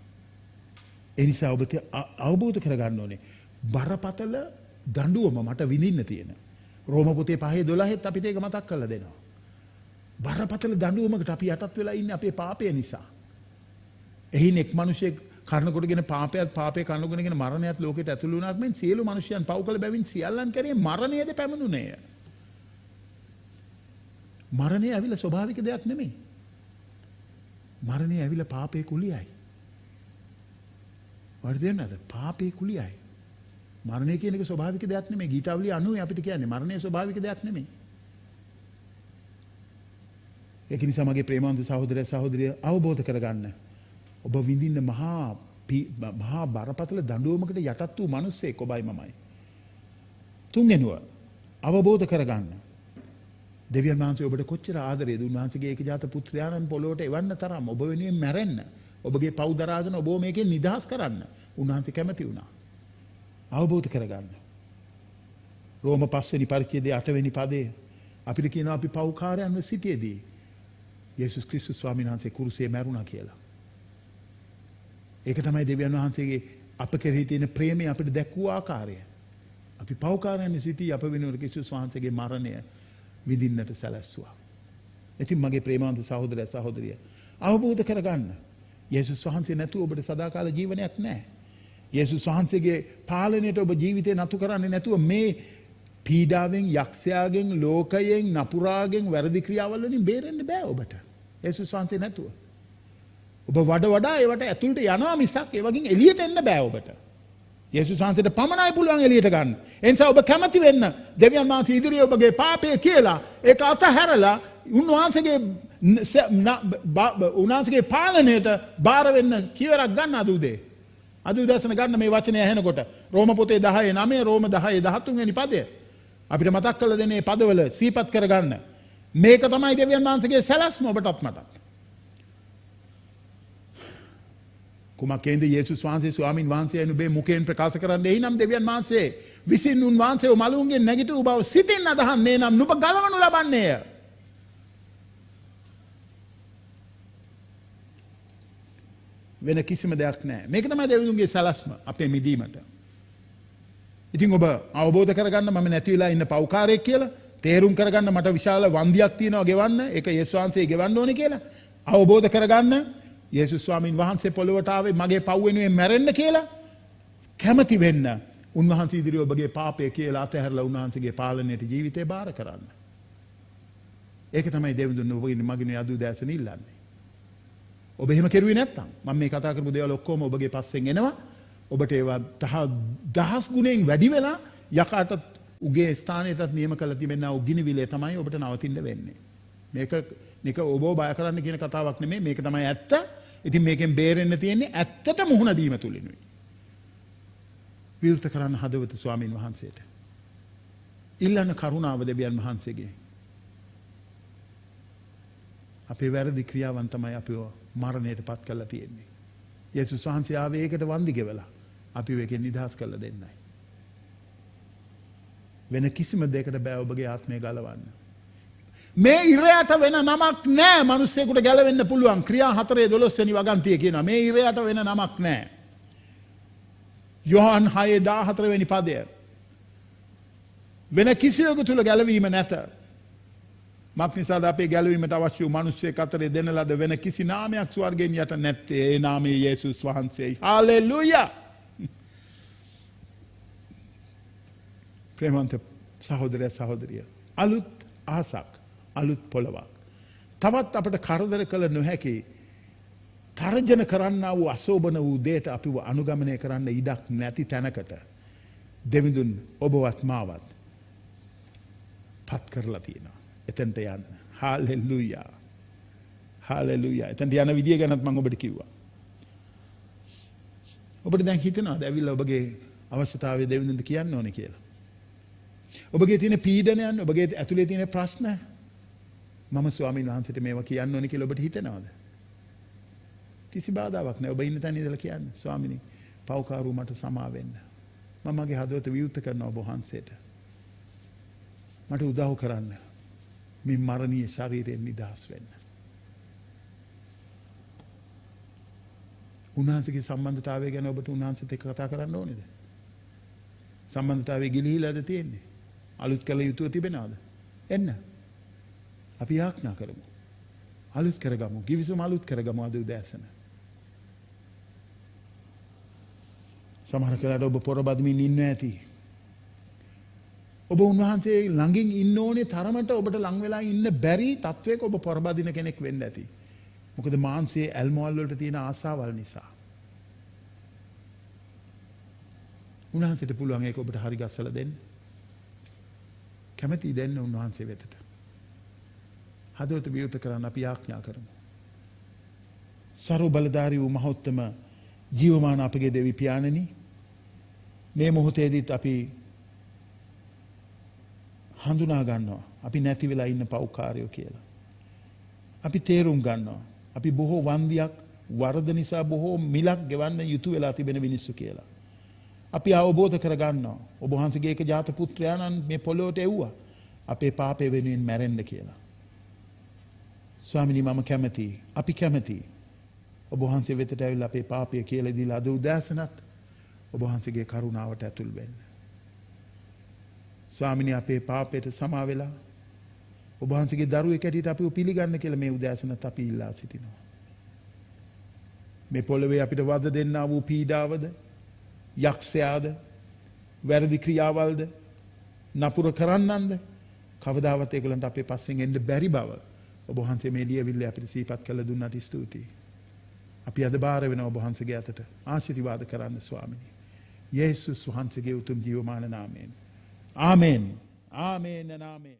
S1: ඒ නිසා ඔබ අවබෝධ කරගන්න ඕනේ බරපතල දඬුවම මට විඳින්න තියෙන. රෝම පොතේ 5:12ත් අපිට ඒක මතක් කරලා දෙනවා. බරපතල දඬුවමකට අපි යටත් වෙලා ඉන්නේ අපේ පාපය නිසා. එහින් එක් මිනිසෙක් කර්ණකොටගෙන පාපේ කර්ණකොටගෙන මරණයත් ලෝකෙට ඇතුළු වුණාක් මෙන් සියලු මිනිසයන් පව් කළ බැවින් සියල්ලන් කරේ මරණයද පැමිණුණේය. මරණය ඇවිල්ලා ස්වභාවික දෙයක් නෙමෙයි. මරණය ඇවිල්ලා පාපේ කුලියයි. වර්ධේ නැද පාපේ කුලියයි. මරණය කියන එක ස්වභාවික දෙයක් නෙමෙයි. ගීතාවලිය 90 අපිට කියන්නේ මරණය ස්වභාවික දෙයක් නෙමෙයි. ඒක නිසා මගේ ප්‍රේමවන්ත සහෝදරය සහෝදරිය අවබෝධ කරගන්න. ඔබ විඳින්න මහා බරපතල දඬුවමකට යටත් වූ මිනිස්සෙක් ඔබයි මමයි. තුන්වෙනුව අවබෝධ කරගන්න. දෙවියන් වහන්සේ ඔබට කොච්චර ආදරේද? උන්වහන්සේගේ ඒකජාත පුත්‍රයාණන් පොළොවට එවන්න තරම් ඔබ වෙනුවෙන් මැරෙන්න, ඔබගේ පව් දරාගෙන ඔබව මේකෙන් නිදහස් කරන්න උන්වහන්සේ කැමති වුණා. අවබෝධ කරගන්න. රෝම 5 වෙනි පරිච්ඡේදයේ 8 වෙනි පදයේ අපිට කියනවා අපි පව්කාරයන්ව සිටියේදී යේසුස් ක්‍රිස්තුස් ස්වාමීන් වහන්සේ කුරුසයේ මැරුණා කියලා. ඒක තමයි දෙවියන් වහන්සේගේ අප කෙරෙහි තියෙන ප්‍රේමය අපිට දැක්වූ ආකාරය. අපි පව්කාරයන් සිටී අප වෙනුවට ක්‍රිස්තුස් වහන්සේගේ මරණය විඳින්නට සැලැස්සුවා. ඉතින් මගේ ප්‍රේමවන්ත සහෝදරය සහෝදරිය අවබෝධ කරගන්න. යේසුස් වහන්සේ නැතුව ඔබට සදාකාල ජීවනයක් නැහැ. යේසුස් වහන්සේගේ පාලනයට ඔබ ජීවිතේ නතු කරන්නේ නැතුව මේ පීඩාවෙන්, යක්ෂයාගෙන්, ලෝකයෙන්, නපුරාගෙන්, වැරදි ක්‍රියාවල් වලින් බේරෙන්න බෑ ඔබට. යේසුස් වහන්සේ නැතුව. ඔබ වඩා ඒවට ඇතුළට යනවා මිසක් ඒ වගේ එළියට එන්න බෑ ඔබට. යේසුස් වහන්සේට පමණයි පුළුවන් එළියට ගන්න. ඒ නිසා ඔබ කැමති වෙන්න දෙවියන් වහන්සේ ඉදිරියේ ඔබගේ පාපය කියලා ඒක අතහැරලා උන්වහන්සේගේ පාලනයට බාර වෙන්න කිවරක් ගන්න අද උදේ. අද උදෑසන ගන්න මේ වචනය ඇහෙනකොට රෝම පොතේ 10:9 රෝම 10:13 වෙනි පදය අපිට මතක් කරලා දෙන්නේ මේ පදවල සීපත් කරගන්න. මේක තමයි දෙවියන් වහන්සේගේ සැලැස්ම ඔබටත් මටත්. කුමක්කේන්ද යේසුස් වහන්සේ ස්වාමින් වහන්සේ එනුබේ මුඛයෙන් ප්‍රකාශ කරන්නේ එයිනම් දෙවියන් වහන්සේ විසින් උන්වහන්සේ මලුන්ගෙන් නැගිටු බව සිතින් අදහන්නේ නම් නුඹ ගලවනු ලබන්නේය. වෙන කිසිම දෙයක් නැහැ. මේක තමයි දෙවියන්ගේ සැලැස්ම අපේ මිදීමට. ඉතින් ඔබ අවබෝධ කරගන්න මම නැති වෙලා ඉන්න පව්කාරයෙක් කියලා තේරුම් කරගන්න මට විශාල වන්දියක් තියෙනවා ගෙවන්න. ඒක යේසුස් වහන්සේ ගෙවන්න ඕනේ කියලා අවබෝධ කරගන්න. යේසුස් ස්වාමීන් වහන්සේ පොළොවට ආවේ මගේ පව් වෙනුවෙන් මැරෙන්න කියලා කැමති වෙන්න. උන්වහන්සේ ඉදිරියේ ඔබගේ පාපය කියලා අතහැරලා උන්වහන්සේගේ පාලනයට ජීවිතේ බාර කරන්න. ඒක තමයි දෙවිඳුන් ඔබගේ මගිනේ අද උදෑසන ඉල්ලන්නේ. ඔබ එහෙම කෙරුවේ නැත්තම් මම මේ කතා කරපු දේවල් ඔක්කොම ඔබගේ පස්සෙන් එනවා. ඔබට ඒවා දහස් ගුණයෙන් වැඩි වෙලා යකාටත් උගේ ස්ථානයටත් නියම කරලා තිබෙනා වූ ගිනිවිලේ තමයි ඔබට නවතින්න වෙන්නේ. මේක ඔබ බය කරන්න කියන කතාවක් නෙමෙයි. මේක තමයි ඇත්ත. ඉතින් මේකෙන් බේරෙන්න තියෙන්නේ ඇත්තට මුහුණ දීම තුලිනුයි. විවෘත කරන්න හදවත ස්වාමින් වහන්සේට. ඉල්ලන කරුණාව දෙවියන් වහන්සේගේ. අපේ වැරදි ක්‍රියාවන් තමයි අපිව මරණයට පත් කරලා තියෙන්නේ. යේසුස් වහන්සේ ආවේ ඒකට වන්දි ගෙවලා අපි මේකෙන් නිදහස් කරලා දෙන්නයි. වෙන කිසිම දෙයකට බෑ ඔබගේ ආත්මය ගලවන්න. මේ ඉරයට වෙන නමක් නෑ. මිනිස්සෙකුට ගැලවෙන්න පුළුවන්. ක්‍රියා 4:12 වෙනි වගන්තිය කියනවා මේ ඉරයට වෙන නමක් නෑ. යෝහන් 6:14 වෙනි පදය. වෙන කිසිවෙකු තුල ගැලවීම නැත. මක් නිසාද අපේ ගැලවීමට අවශ්‍ය වූ මිනිස්සෙක් අතරේ දෙන ලද වෙන කිසි නාමයක් ස්වර්ගයෙන් යට නැත්තේ. ඒ නාමය යේසුස් වහන්සේයි. හාලෙලූයා. ප්‍රේමන්ත සහෝදරය සහෝදරිය. අලුත් අහසක්. අලුත් පොළවක්. තවත් අපට කරදර කළ නොහැකි තර්ජන කරන්න වූ අසෝබන වූ දේට අපිව අනුගමනය කරන්න ඉඩක් නැති තැනකට දෙවිඳුන් ඔබවත් මාවත් පත් කරලා තියෙනවා. එතනට යන්න. හාලෙලූයා. හාලෙලූයා. එතනට යන විදිය ගැනත් මම ඔබට කිව්වා. ඔබට දැන් හිතෙනවද ඇවිල්ලා ඔබගේ අවශ්‍යතාවය දෙවිඳුන්ට කියන්න ඕනේ කියලා? ඔබගේ තියෙන පීඩනයන්, ඔබගේ ඇතුලේ තියෙන ප්‍රශ්න මම ස්වාමීන් වහන්සේට මේවා කියන්න ඕනේ කියලා ඔබට හිතෙනවද? කිසි බාධාවක් නැහැ. ඔබ ඉන්න තැන ඉඳලා කියන්න. ස්වාමීනි, පව්කාරව මට සමා වෙන්න. මම මගේ හදවත විවෘත කරනවා ඔබ වහන්සේට. මට උදව් කරන්න. මේ මරණීය ශරීරයෙන් නිදහස් වෙන්න. උන්වහන්සේගේ සම්බන්ධතාවය ගැන ඔබට උන්වහන්සේත් එක්ක කතා කරන්න ඕනේද? සම්බන්ධතාවය ගිලිහිලාද තියෙන්නේ? අලුත් කළ යුතුව තිබෙනවද? එන්න. අපි යාඥා කරමු. අලුත් කරගමු. කිවිසුම අලුත් කරගමු අද උදෑසන. සමහර කලාට ඔබ පොරබදමින් ඉන්න ඇති. ඔබ උන්වහන්සේ ළඟින් ඉන්න ඕනේ තරමට ඔබට ලං වෙලා ඉන්න බැරි තත්වයක ඔබ පොරබදින කෙනෙක් වෙන්න ඇති. මොකද මාංශයේ ඇල්මවල වලට තියෙන ආසාවල් නිසා. උන්වහන්සේට පුළුවන් ඒක ඔබට හරි ගස්සලා දෙන්න. කැමැති දෙන්න උන්වහන්සේ වෙතට. හදවත විවෘත කරන්න අපි යාඥා කරමු. සර්ව බලධාරී වූ මහෞත්තම ජීවමාන අපගේ දෙවි පියාණනි, මේ මොහොතේදීත් අපි හඳුනා ගන්නවා අපි නැති වෙලා ඉන්න පව්කාරයෝ කියලා. අපි තේරුම් ගන්නවා අපි බොහෝ වන්දියක් වරද නිසා බොහෝ මිලක් ගෙවන්න යුතු වෙලා තිබෙන මිනිස්සු කියලා. අපි අවබෝධ කරගන්නවා ඔබ වහන්සේගේ එක ජාත පුත්‍රයාණන් මේ පොළොවට එව්වා අපේ පාපය වෙනුවෙන් මැරෙන්න කියලා. ස්වාමිනී, මම කැමතියි, අපි කැමතියි ඔබ වහන්සේ වෙතට ඇවිල්ලා අපේ පාපය කියලා දීලා අද උදෑසනත් ඔබ වහන්සේගේ කරුණාවට ඇතුල් වෙන්න. ස්වාමිනී, අපේ පාපයට සමා වෙලා ඔබ වහන්සේගේ දරුවෙක් ඇටියට අපිව පිළිගන්න කියලා මේ උදෑසනත් අපි ඉල්ලා සිටිනවා. මේ පොළවේ අපිට වද දෙන්නා වූ පීඩාවද, යක්ෂයාද, වැරදි ක්‍රියාවල්ද, නපුර කරන්නන්ද කවදාවත් ඒගොල්ලන්ට අපේ පස්සෙන් එන්න බැරි බව ඔබ වහන්සේ මේ ලියවිල්ල අපිට සිහිපත් කළ දුන්නට ස්තුතියි. අපි අද බාර වෙනවා ඔබ වහන්සේගේ අතට. ආශිර්වාද කරන්න ස්වාමිනී. යේසුස් වහන්සේගේ උතුම් ජීවමාන නාමයෙන්. ආමෙන්. ආමෙන් and ආමෙන්.